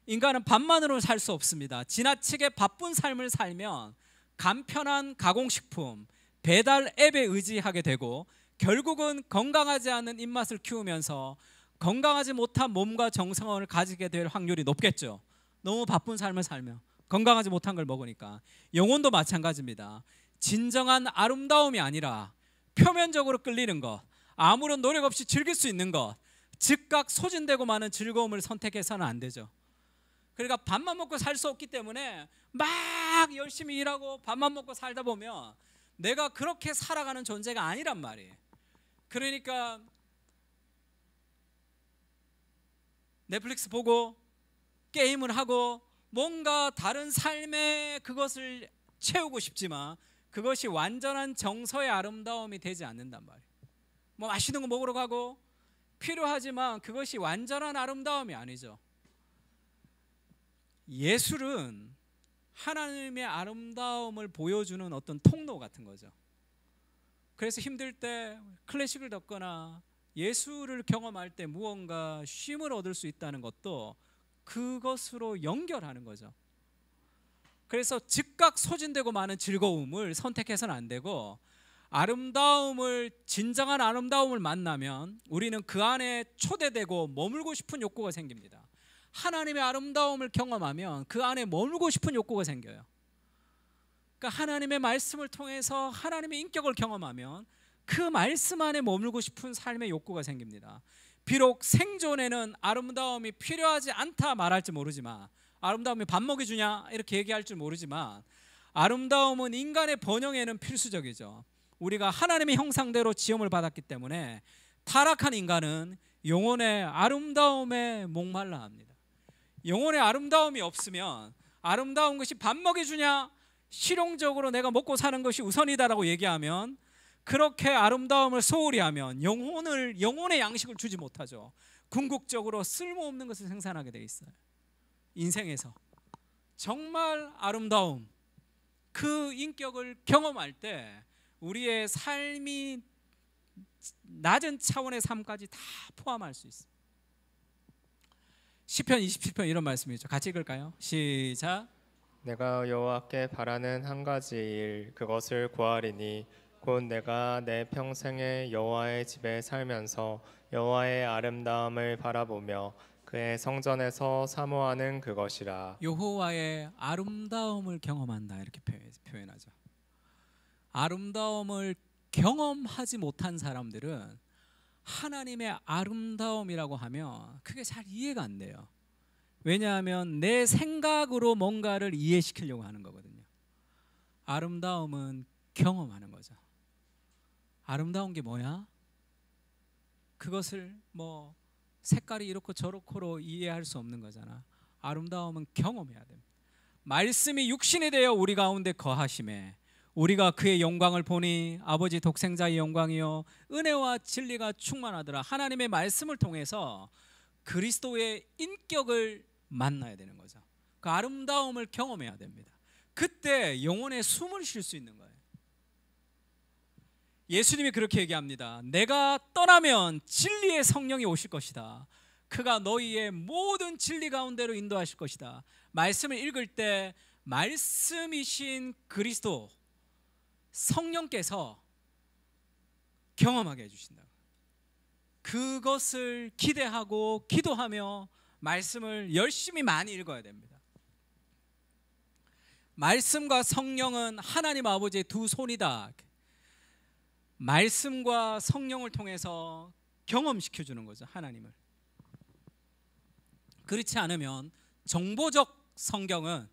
Speaker 1: 인간은 밥만으로 살 수 없습니다. 지나치게 바쁜 삶을 살면 간편한 가공식품, 배달 앱에 의지하게 되고 결국은 건강하지 않은 입맛을 키우면서 건강하지 못한 몸과 정성을 가지게 될 확률이 높겠죠. 너무 바쁜 삶을 살면 건강하지 못한 걸 먹으니까. 영혼도 마찬가지입니다. 진정한 아름다움이 아니라 표면적으로 끌리는 것, 아무런 노력 없이 즐길 수 있는 것, 즉각 소진되고 마는 즐거움을 선택해서는 안 되죠. 그러니까 밥만 먹고 살 수 없기 때문에 막 열심히 일하고 밥만 먹고 살다 보면 내가 그렇게 살아가는 존재가 아니란 말이에요. 그러니까 넷플릭스 보고 게임을 하고 뭔가 다른 삶에 그것을 채우고 싶지만 그것이 완전한 정서의 아름다움이 되지 않는단 말이에요. 뭐 맛있는 거 먹으러 가고 필요하지만 그것이 완전한 아름다움이 아니죠. 예술은 하나님의 아름다움을 보여주는 어떤 통로 같은 거죠. 그래서 힘들 때 클래식을 듣거나 예술을 경험할 때 무언가 쉼을 얻을 수 있다는 것도 그것으로 연결하는 거죠. 그래서 즉각 소진되고 마는 즐거움을 선택해서는 안 되고 아름다움을, 진정한 아름다움을 만나면 우리는 그 안에 초대되고 머물고 싶은 욕구가 생깁니다. 하나님의 아름다움을 경험하면 그 안에 머물고 싶은 욕구가 생겨요. 그러니까 하나님의 말씀을 통해서 하나님의 인격을 경험하면 그 말씀 안에 머물고 싶은 삶의 욕구가 생깁니다. 비록 생존에는 아름다움이 필요하지 않다 말할지 모르지만, 아름다움이 밥 먹여주냐 이렇게 얘기할 줄 모르지만, 아름다움은 인간의 번영에는 필수적이죠. 우리가 하나님의 형상대로 지음을 받았기 때문에 타락한 인간은 영혼의 아름다움에 목말라 합니다. 영혼의 아름다움이 없으면, 아름다운 것이 밥 먹여주냐, 실용적으로 내가 먹고 사는 것이 우선이다라고 얘기하면, 그렇게 아름다움을 소홀히 하면 영혼의 양식을 주지 못하죠. 궁극적으로 쓸모없는 것을 생산하게 돼 있어요. 인생에서 정말 아름다움, 그 인격을 경험할 때 우리의 삶이 낮은 차원의 삶까지 다 포함할 수 있어요. 시편 27편 이런 말씀이죠. 같이 읽을까요? 시작.
Speaker 2: 내가 여호와께 바라는 한 가지 일, 그것을 구하리니 곧 내가 내 평생에 여호와의 집에 살면서 여호와의 아름다움을 바라보며 그의 성전에서 사모하는 그것이라.
Speaker 1: 여호와의 아름다움을 경험한다, 이렇게 표현하죠. 아름다움을 경험하지 못한 사람들은 하나님의 아름다움이라고 하면 그게 잘 이해가 안 돼요. 왜냐하면 내 생각으로 뭔가를 이해시키려고 하는 거거든요. 아름다움은 경험하는 거죠. 아름다운 게 뭐야? 그것을 뭐 색깔이 이렇고 저렇고로 이해할 수 없는 거잖아. 아름다움은 경험해야 됩니다. 말씀이 육신이 되어 우리 가운데 거하심에 우리가 그의 영광을 보니 아버지 독생자의 영광이요 은혜와 진리가 충만하더라. 하나님의 말씀을 통해서 그리스도의 인격을 만나야 되는 거죠. 그 아름다움을 경험해야 됩니다. 그때 영혼에 숨을 쉴 수 있는 거예요. 예수님이 그렇게 얘기합니다. 내가 떠나면 진리의 성령이 오실 것이다. 그가 너희의 모든 진리 가운데로 인도하실 것이다. 말씀을 읽을 때 말씀이신 그리스도 성령께서 경험하게 해주신다. 그것을 기대하고 기도하며 말씀을 열심히 많이 읽어야 됩니다. 말씀과 성령은 하나님 아버지의 두 손이다. 말씀과 성령을 통해서 경험시켜주는 거죠, 하나님을. 그렇지 않으면 정보적 성경은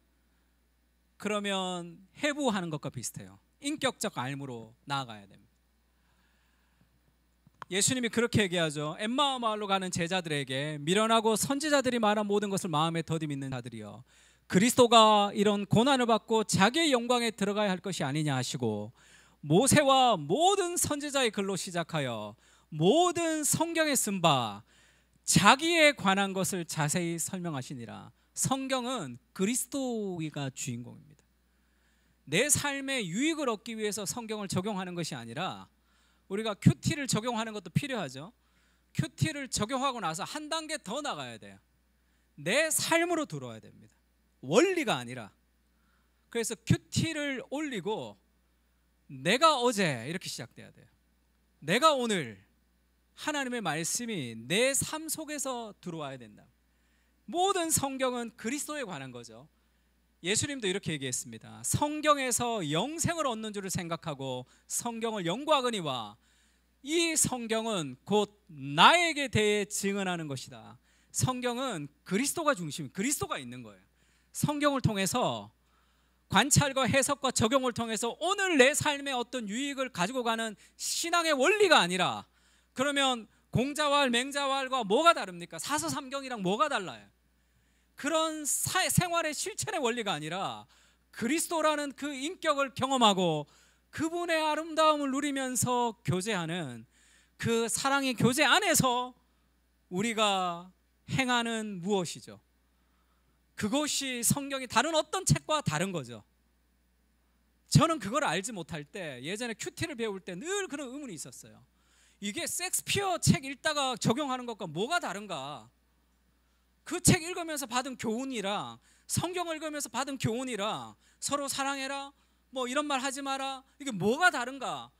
Speaker 1: 그러면 해부하는 것과 비슷해요. 인격적 알무로 나아가야 됩니다. 예수님이 그렇게 얘기하죠. 엠마오 마을로 가는 제자들에게 미련하고 선지자들이 말한 모든 것을 마음에 더디 믿는 자들이여, 그리스도가 이런 고난을 받고 자기의 영광에 들어가야 할 것이 아니냐 하시고 모세와 모든 선지자의 글로 시작하여 모든 성경에 쓴 바 자기에 관한 것을 자세히 설명하시니라. 성경은 그리스도가 주인공입니다. 내 삶에 유익을 얻기 위해서 성경을 적용하는 것이 아니라 우리가 큐티를 적용하는 것도 필요하죠. 큐티를 적용하고 나서 한 단계 더 나가야 돼요. 내 삶으로 들어와야 됩니다. 원리가 아니라. 그래서 큐티를 올리고 내가 어제 이렇게 시작돼야 돼요. 내가 오늘 하나님의 말씀이 내 삶 속에서 들어와야 된다. 모든 성경은 그리스도에 관한 거죠. 예수님도 이렇게 얘기했습니다. 성경에서 영생을 얻는 줄을 생각하고 성경을 연구하거니와 이 성경은 곧 나에게 대해 증언하는 것이다. 성경은 그리스도가 중심, 그리스도가 있는 거예요. 성경을 통해서 관찰과 해석과 적용을 통해서 오늘 내 삶에 어떤 유익을 가지고 가는 신앙의 원리가 아니라, 그러면 공자왈 맹자왈과 뭐가 다릅니까? 사서삼경이랑 뭐가 달라요? 그런 생활의 실천의 원리가 아니라 그리스도라는 그 인격을 경험하고 그분의 아름다움을 누리면서 교제하는 그 사랑의 교제 안에서 우리가 행하는 무엇이죠? 그것이 성경이 다른 어떤 책과 다른 거죠. 저는 그걸 알지 못할 때 예전에 큐티를 배울 때 늘 그런 의문이 있었어요. 이게 섹스피어 책 읽다가 적용하는 것과 뭐가 다른가? 그 책 읽으면서 받은 교훈이랑 성경을 읽으면서 받은 교훈이랑 서로 사랑해라 뭐 이런 말 하지 마라, 이게 뭐가 다른가?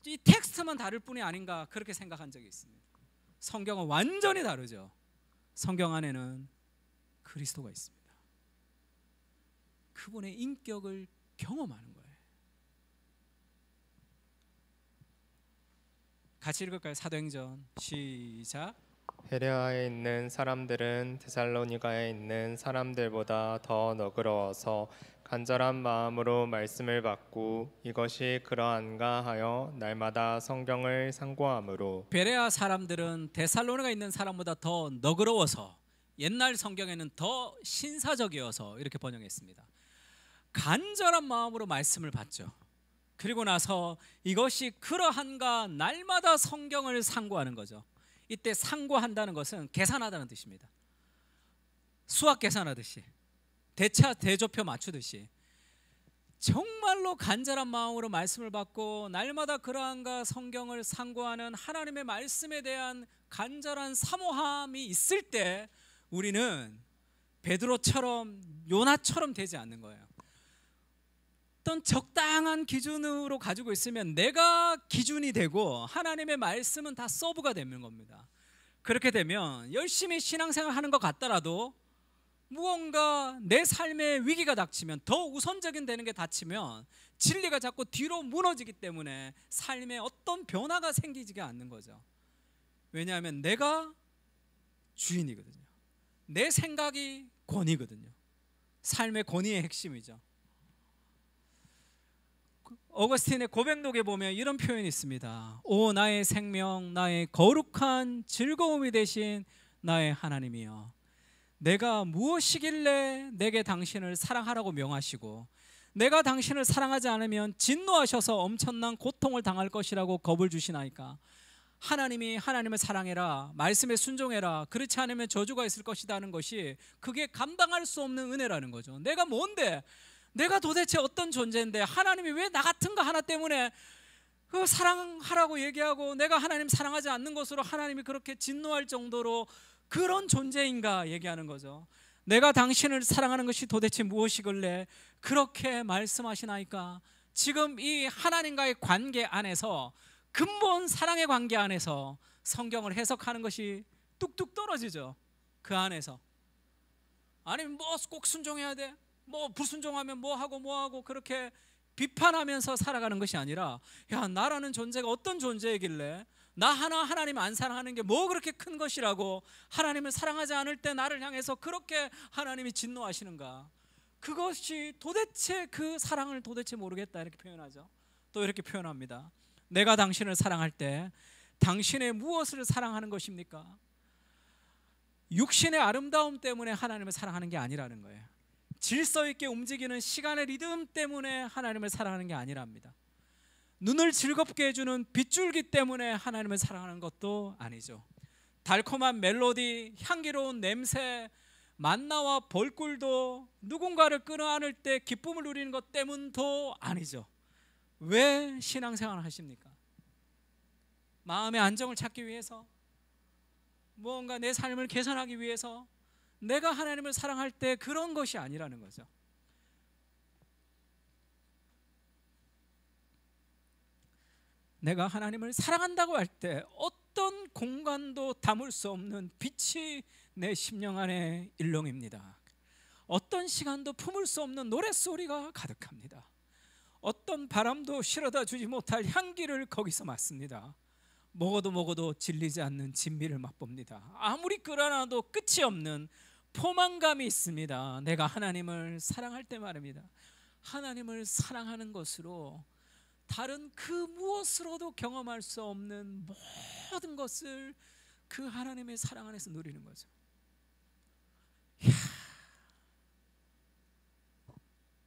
Speaker 1: 이 텍스트만 다를 뿐이 아닌가 그렇게 생각한 적이 있습니다. 성경은 완전히 다르죠. 성경 안에는 그리스도가 있습니다. 그분의 인격을 경험하는 거예요. 같이 읽을까요? 사도행전 시작.
Speaker 2: 베레아에 있는 사람들은 데살로니가에 있는 사람들보다 더 너그러워서 간절한 마음으로 말씀을 받고 이것이 그러한가 하여 날마다 성경을 상고함으로.
Speaker 1: 베레아 사람들은 데살로니가 있는 사람보다 더 너그러워서, 옛날 성경에는 더 신사적이어서 이렇게 번역했습니다. 간절한 마음으로 말씀을 받죠. 그리고 나서 이것이 그러한가 날마다 성경을 상고하는 거죠. 이때 상고한다는 것은 계산하다는 뜻입니다. 수학 계산하듯이, 대차 대조표 맞추듯이 정말로 간절한 마음으로 말씀을 받고 날마다 그러한가 성경을 상고하는 하나님의 말씀에 대한 간절한 사모함이 있을 때 우리는 베드로처럼 요나처럼 되지 않는 거예요. 어떤 적당한 기준으로 가지고 있으면 내가 기준이 되고 하나님의 말씀은 다 서브가 되는 겁니다. 그렇게 되면 열심히 신앙생활 하는 것 같더라도 무언가 내 삶에 위기가 닥치면, 더 우선적인 되는 게 닥치면 진리가 자꾸 뒤로 무너지기 때문에 삶에 어떤 변화가 생기지가 않는 거죠. 왜냐하면 내가 주인이거든요. 내 생각이 권위거든요. 삶의 권위의 핵심이죠. 어거스틴의 고백록에 보면 이런 표현이 있습니다. 오 나의 생명, 나의 거룩한 즐거움이 되신 나의 하나님이여, 내가 무엇이길래 내게 당신을 사랑하라고 명하시고 내가 당신을 사랑하지 않으면 진노하셔서 엄청난 고통을 당할 것이라고 겁을 주시나이까? 하나님이 하나님을 사랑해라, 말씀에 순종해라, 그렇지 않으면 저주가 있을 것이다 하는 것이, 그게 감당할 수 없는 은혜라는 거죠. 내가 뭔데, 내가 도대체 어떤 존재인데 하나님이 왜 나 같은 거 하나 때문에 그 사랑하라고 얘기하고 내가 하나님 사랑하지 않는 것으로 하나님이 그렇게 진노할 정도로 그런 존재인가 얘기하는 거죠. 내가 당신을 사랑하는 것이 도대체 무엇이길래 그렇게 말씀하시나이까? 지금 이 하나님과의 관계 안에서, 근본 사랑의 관계 안에서 성경을 해석하는 것이 뚝뚝 떨어지죠. 그 안에서. 아니 뭐 꼭 순종해야 돼? 뭐 불순종하면 뭐 하고 그렇게 비판하면서 살아가는 것이 아니라, 야 나라는 존재가 어떤 존재이길래 나 하나님 안 사랑하는 게 뭐 그렇게 큰 것이라고, 하나님을 사랑하지 않을 때 나를 향해서 그렇게 하나님이 진노하시는가? 그것이 도대체, 그 사랑을 도대체 모르겠다 이렇게 표현하죠. 또 이렇게 표현합니다. 내가 당신을 사랑할 때 당신의 무엇을 사랑하는 것입니까? 육신의 아름다움 때문에 하나님을 사랑하는 게 아니라는 거예요. 질서 있게 움직이는 시간의 리듬 때문에 하나님을 사랑하는 게 아니랍니다. 눈을 즐겁게 해주는 빗줄기 때문에 하나님을 사랑하는 것도 아니죠. 달콤한 멜로디, 향기로운 냄새, 만나와 벌꿀도 누군가를 끌어안을 때 기쁨을 누리는 것 때문도 아니죠. 왜 신앙생활을 하십니까? 마음의 안정을 찾기 위해서, 무언가 내 삶을 개선하기 위해서, 내가 하나님을 사랑할 때 그런 것이 아니라는 거죠. 내가 하나님을 사랑한다고 할 때 어떤 공간도 담을 수 없는 빛이 내 심령 안에 일렁입니다. 어떤 시간도 품을 수 없는 노랫소리가 가득합니다. 어떤 바람도 실어다 주지 못할 향기를 거기서 맡습니다. 먹어도 질리지 않는 진미를 맛봅니다. 아무리 끌어놔도 끝이 없는 포만감이 있습니다. 내가 하나님을 사랑할 때 말입니다. 하나님을 사랑하는 것으로 다른 그 무엇으로도 경험할 수 없는 모든 것을 그 하나님의 사랑 안에서 누리는 거죠. 이야,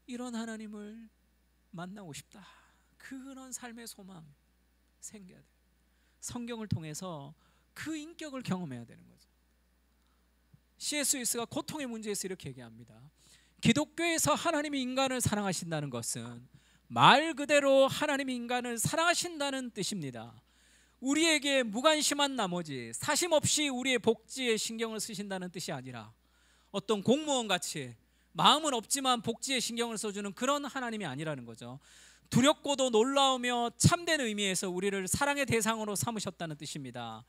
Speaker 1: 이런 하나님을 만나고 싶다. 그런 삶의 소망 생겨야 돼요. 성경을 통해서 그 인격을 경험해야 되는 거죠. C.S. 루이스가 고통의 문제에서 이렇게 얘기합니다. 기독교에서 하나님이 인간을 사랑하신다는 것은 말 그대로 하나님이 인간을 사랑하신다는 뜻입니다. 우리에게 무관심한 나머지 사심 없이 우리의 복지에 신경을 쓰신다는 뜻이 아니라 어떤 공무원 같이 마음은 없지만 복지에 신경을 써주는 그런 하나님이 아니라는 거죠. 두렵고도 놀라우며 참된 의미에서 우리를 사랑의 대상으로 삼으셨다는 뜻입니다.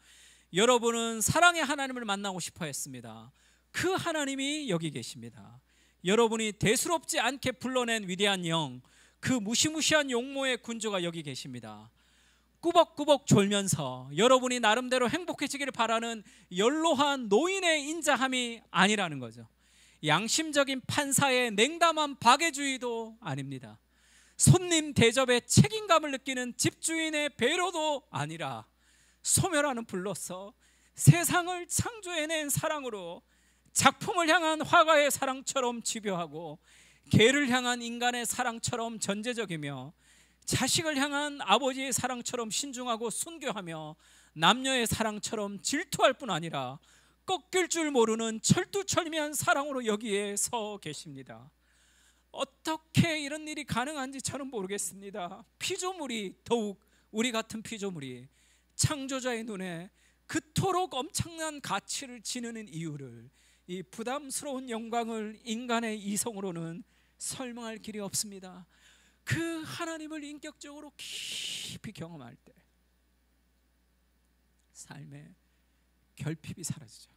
Speaker 1: 여러분은 사랑의 하나님을 만나고 싶어 했습니다. 그 하나님이 여기 계십니다. 여러분이 대수롭지 않게 불러낸 위대한 영, 그 무시무시한 용모의 군주가 여기 계십니다. 꾸벅꾸벅 졸면서 여러분이 나름대로 행복해지기를 바라는 연로한 노인의 인자함이 아니라는 거죠. 양심적인 판사의 냉담한 박애주의도 아닙니다. 손님 대접에 책임감을 느끼는 집주인의 배려도 아니라 소멸하는 불로서 세상을 창조해낸 사랑으로 작품을 향한 화가의 사랑처럼 집요하고 개를 향한 인간의 사랑처럼 전제적이며 자식을 향한 아버지의 사랑처럼 신중하고 순교하며 남녀의 사랑처럼 질투할 뿐 아니라 꺾일 줄 모르는 철두철미한 사랑으로 여기에 서 계십니다. 어떻게 이런 일이 가능한지 저는 모르겠습니다. 피조물이, 더욱 우리 같은 피조물이 창조자의 눈에 그토록 엄청난 가치를 지니는 이유를, 이 부담스러운 영광을 인간의 이성으로는 설명할 길이 없습니다. 그 하나님을 인격적으로 깊이 경험할 때 삶의 결핍이 사라지죠.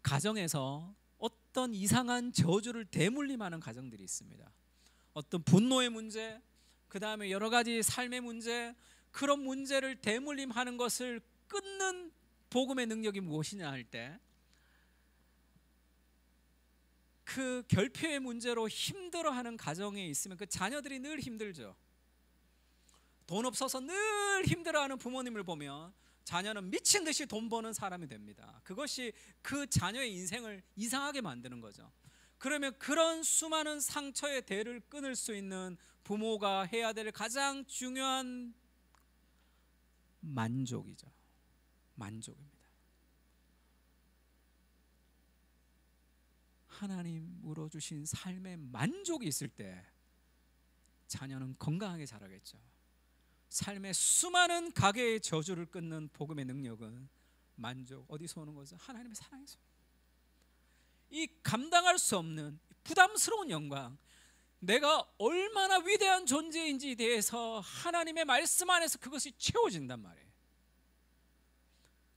Speaker 1: 가정에서 어떤 이상한 저주를 대물림하는 가정들이 있습니다. 어떤 분노의 문제, 그 다음에 여러 가지 삶의 문제, 그런 문제를 대물림하는 것을 끊는 복음의 능력이 무엇이냐 할 때, 그 결핍의 문제로 힘들어하는 가정에 있으면 그 자녀들이 늘 힘들죠. 돈 없어서 늘 힘들어하는 부모님을 보면 자녀는 미친 듯이 돈 버는 사람이 됩니다. 그것이 그 자녀의 인생을 이상하게 만드는 거죠. 그러면 그런 수많은 상처의 대를 끊을 수 있는 부모가 해야 될 가장 중요한 만족이죠. 만족입니다. 하나님으로 주신 삶의 만족이 있을 때 자녀는 건강하게 자라겠죠. 삶의 수많은 가계의 저주를 끊는 복음의 능력은 만족, 어디서 오는 거죠? 하나님의 사랑에서. 이 감당할 수 없는 부담스러운 영광, 내가 얼마나 위대한 존재인지에 대해서 하나님의 말씀 안에서 그것이 채워진단 말이에요.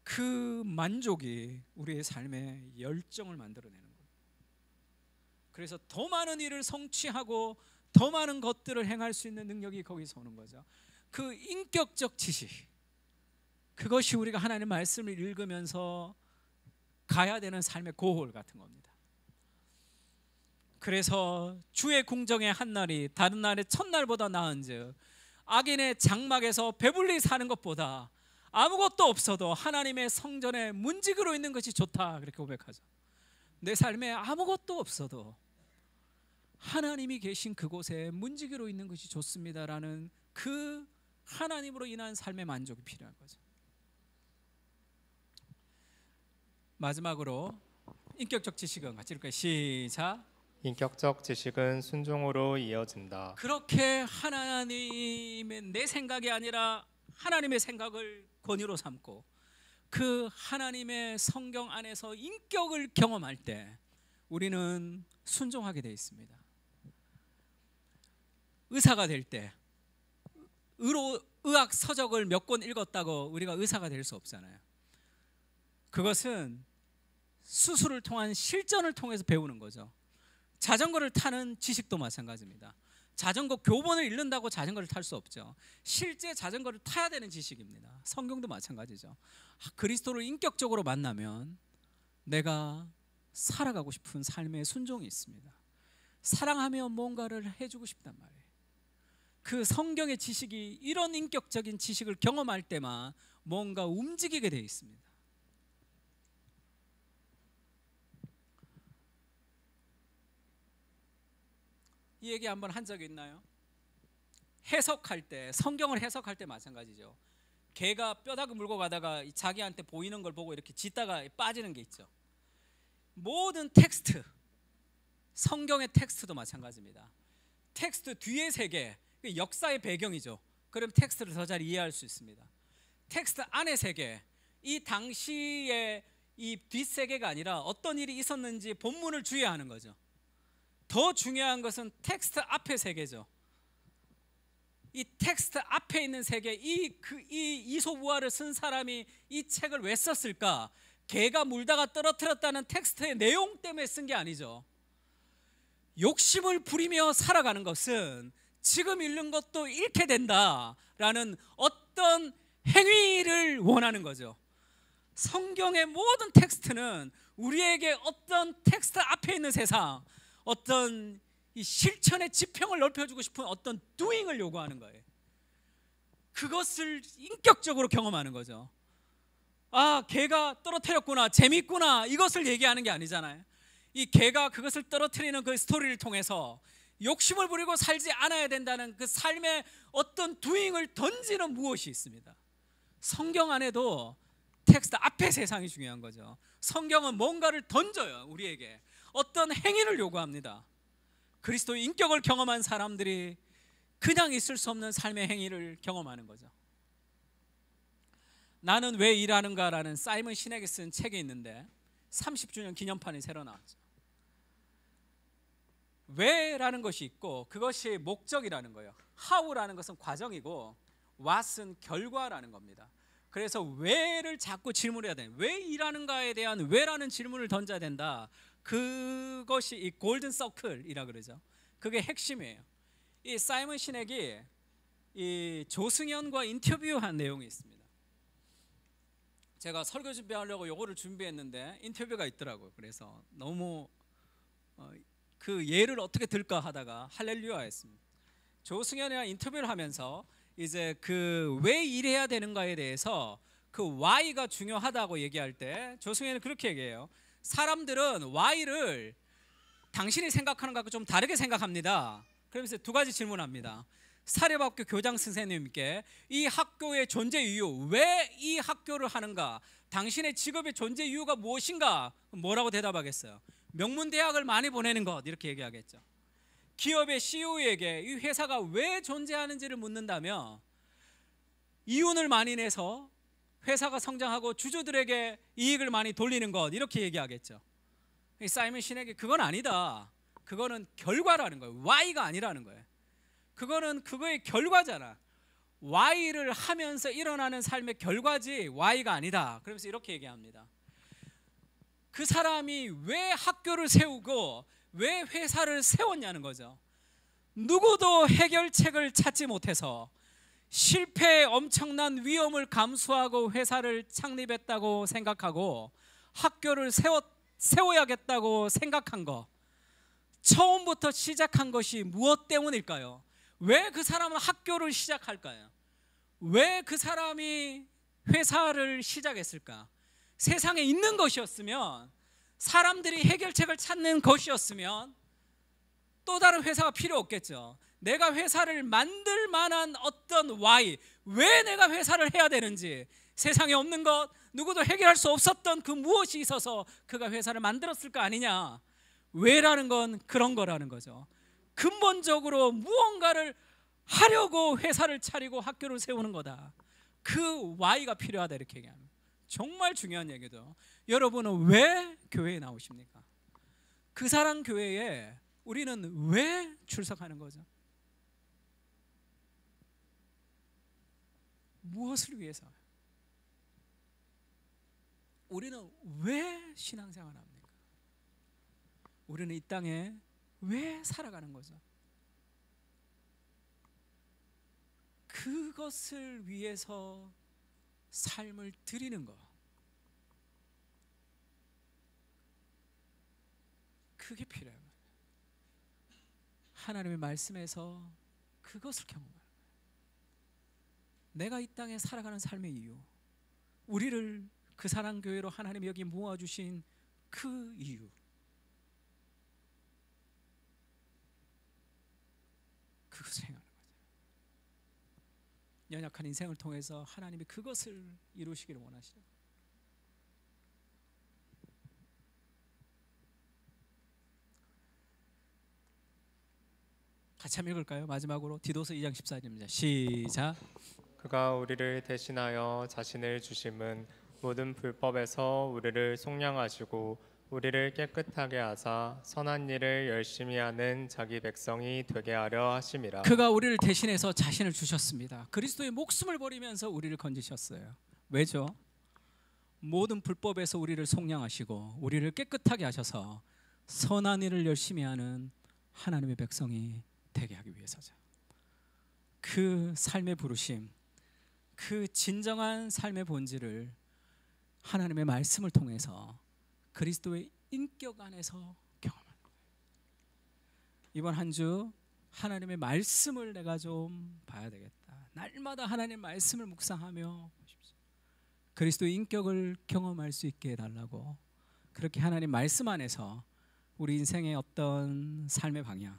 Speaker 1: 그 만족이 우리의 삶의 열정을 만들어내는 거예요. 그래서 더 많은 일을 성취하고 더 많은 것들을 행할 수 있는 능력이 거기서 오는 거죠. 그 인격적 지식, 그것이 우리가 하나님의 말씀을 읽으면서 가야 되는 삶의 고홀 같은 겁니다. 그래서 주의 궁정의 한 날이 다른 날의 첫날보다 나은즉 악인의 장막에서 배불리 사는 것보다 아무것도 없어도 하나님의 성전에 문지기로 있는 것이 좋다, 그렇게 고백하죠. 내 삶에 아무것도 없어도 하나님이 계신 그곳에 문지기로 있는 것이 좋습니다라는 그 하나님으로 인한 삶의 만족이 필요한 거죠. 마지막으로 인격적 지식은 같이 읽을까요? 시작.
Speaker 2: 인격적 지식은 순종으로 이어진다.
Speaker 1: 그렇게 하나님의 내 생각이 아니라 하나님의 생각을 권위로 삼고 그 하나님의 성경 안에서 인격을 경험할 때 우리는 순종하게 되어 있습니다. 의사가 될 때 의학 서적을 몇 권 읽었다고 우리가 의사가 될 수 없잖아요. 그것은 수술을 통한 실전을 통해서 배우는 거죠. 자전거를 타는 지식도 마찬가지입니다. 자전거 교본을 읽는다고 자전거를 탈 수 없죠. 실제 자전거를 타야 되는 지식입니다. 성경도 마찬가지죠. 그리스도를 인격적으로 만나면 내가 살아가고 싶은 삶의 순종이 있습니다. 사랑하며 뭔가를 해주고 싶단 말이에요. 그 성경의 지식이 이런 인격적인 지식을 경험할 때만 뭔가 움직이게 되어 있습니다. 이 얘기 한번 한 적이 있나요? 해석할 때, 성경을 해석할 때 마찬가지죠. 개가 뼈다귀 물고 가다가 자기한테 보이는 걸 보고 이렇게 짖다가 빠지는 게 있죠. 모든 텍스트, 성경의 텍스트도 마찬가지입니다. 텍스트 뒤의 세계, 역사의 배경이죠. 그럼 텍스트를 더 잘 이해할 수 있습니다. 텍스트 안의 세계, 이 당시의 이 뒷세계가 아니라 어떤 일이 있었는지 본문을 주의하는 거죠. 더 중요한 것은 텍스트 앞의 세계죠. 이 텍스트 앞에 있는 세계, 이 이솝우화를 쓴 사람이 이 책을 왜 썼을까? 개가 물다가 떨어뜨렸다는 텍스트의 내용 때문에 쓴 게 아니죠. 욕심을 부리며 살아가는 것은 지금 읽는 것도 잃게 된다라는 어떤 행위를 원하는 거죠. 성경의 모든 텍스트는 우리에게 어떤 텍스트 앞에 있는 세상, 어떤 이 실천의 지평을 넓혀주고 싶은 어떤 doing을 요구하는 거예요. 그것을 인격적으로 경험하는 거죠. 아, 개가 떨어뜨렸구나, 재밌구나, 이것을 얘기하는 게 아니잖아요. 이 개가 그것을 떨어뜨리는 그 스토리를 통해서 욕심을 부리고 살지 않아야 된다는 그 삶의 어떤 doing을 던지는 무엇이 있습니다. 성경 안에도 텍스트 앞의 세상이 중요한 거죠. 성경은 뭔가를 던져요. 우리에게 어떤 행위를 요구합니다. 그리스도의 인격을 경험한 사람들이 그냥 있을 수 없는 삶의 행위를 경험하는 거죠. 나는 왜 일하는가라는 사이먼 시넥이 쓴 책이 있는데 30주년 기념판이 새로 나왔죠. 왜라는 것이 있고 그것이 목적이라는 거예요. how라는 것은 과정이고 what은 결과라는 겁니다. 그래서 왜를 자꾸 질문해야 돼. 왜 일하는가에 대한 왜라는 질문을 던져야 된다. 그것이 이 골든 서클이라 그러죠. 그게 핵심이에요. 이 사이먼 시넥이 이 조승연과 인터뷰한 내용이 있습니다. 제가 설교 준비하려고 요거를 준비했는데 인터뷰가 있더라고요. 그래서 너무 그 예를 어떻게 들까 하다가 할렐루야 했습니다. 조승연이랑 인터뷰를 하면서 이제 그 왜 일해야 되는가에 대해서 그 why가 중요하다고 얘기할 때 조승연은 그렇게 얘기해요. 사람들은 why를 당신이 생각하는 것과 좀 다르게 생각합니다. 그러면서 두 가지 질문합니다. 사립학교 교장 선생님께 이 학교의 존재 이유, 왜 이 학교를 하는가, 당신의 직업의 존재 이유가 무엇인가, 뭐라고 대답하겠어요? 명문대학을 많이 보내는 것, 이렇게 얘기하겠죠. 기업의 CEO에게 이 회사가 왜 존재하는지를 묻는다면 이윤을 많이 내서 회사가 성장하고 주주들에게 이익을 많이 돌리는 것, 이렇게 얘기하겠죠. 사이먼 시넥이 그건 아니다, 그거는 결과라는 거예요. why가 아니라는 거예요. 그거는 그거의 결과잖아. why를 하면서 일어나는 삶의 결과지 why가 아니다. 그러면서 이렇게 얘기합니다. 그 사람이 왜 학교를 세우고 왜 회사를 세웠냐는 거죠. 누구도 해결책을 찾지 못해서 실패의 엄청난 위험을 감수하고 회사를 창립했다고 생각하고 학교를 세워야겠다고 생각한 거, 처음부터 시작한 것이 무엇 때문일까요? 왜 그 사람은 학교를 시작할까요? 왜 그 사람이 회사를 시작했을까? 세상에 있는 것이었으면 사람들이 해결책을 찾는 것이었으면 또 다른 회사가 필요 없겠죠. 내가 회사를 만들 만한 어떤 why, 왜 내가 회사를 해야 되는지, 세상에 없는 것, 누구도 해결할 수 없었던 그 무엇이 있어서 그가 회사를 만들었을 거 아니냐. 왜라는 건 그런 거라는 거죠. 근본적으로 무언가를 하려고 회사를 차리고 학교를 세우는 거다. 그 why가 필요하다 이렇게 얘기합니다. 정말 중요한 얘기죠. 여러분은 왜 교회에 나오십니까? 그 사랑 교회에 우리는 왜 출석하는 거죠? 무엇을 위해서? 우리는 왜 신앙생활을 합니까? 우리는 이 땅에 왜 살아가는 거죠? 그것을 위해서 삶을 드리는 것, 그게 필요해요. 하나님의 말씀에서 그것을 경험하는 거예요. 내가 이 땅에 살아가는 삶의 이유, 우리를 그 사랑교회로 하나님이 여기 모아주신 그 이유, 그것을 행하는 거죠. 연약한 인생을 통해서 하나님이 그것을 이루시기를 원하시죠. 같이 한번 읽을까요? 마지막으로 디도서 2장 14절입니다. 시작.
Speaker 2: 그가 우리를 대신하여 자신을 주심은 모든 불법에서 우리를 속량하시고 우리를 깨끗하게 하사 선한 일을 열심히 하는 자기 백성이 되게 하려 하심이라.
Speaker 1: 그가 우리를 대신해서 자신을 주셨습니다. 그리스도의 목숨을 버리면서 우리를 건지셨어요. 왜죠? 모든 불법에서 우리를 속량하시고 우리를 깨끗하게 하셔서 선한 일을 열심히 하는 하나님의 백성이 되게 하기 위해서죠. 그 삶의 부르심, 그 진정한 삶의 본질을 하나님의 말씀을 통해서 그리스도의 인격 안에서 경험하는 거예요. 이번 한 주 하나님의 말씀을 내가 좀 봐야 되겠다. 날마다 하나님의 말씀을 묵상하며 보십시오. 그리스도의 인격을 경험할 수 있게 해달라고, 그렇게 하나님 말씀 안에서 우리 인생의 어떤 삶의 방향,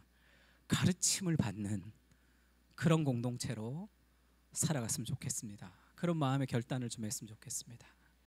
Speaker 1: 가르침을 받는 그런 공동체로 살아갔으면 좋겠습니다. 그런 마음의 결단을 좀 했으면 좋겠습니다.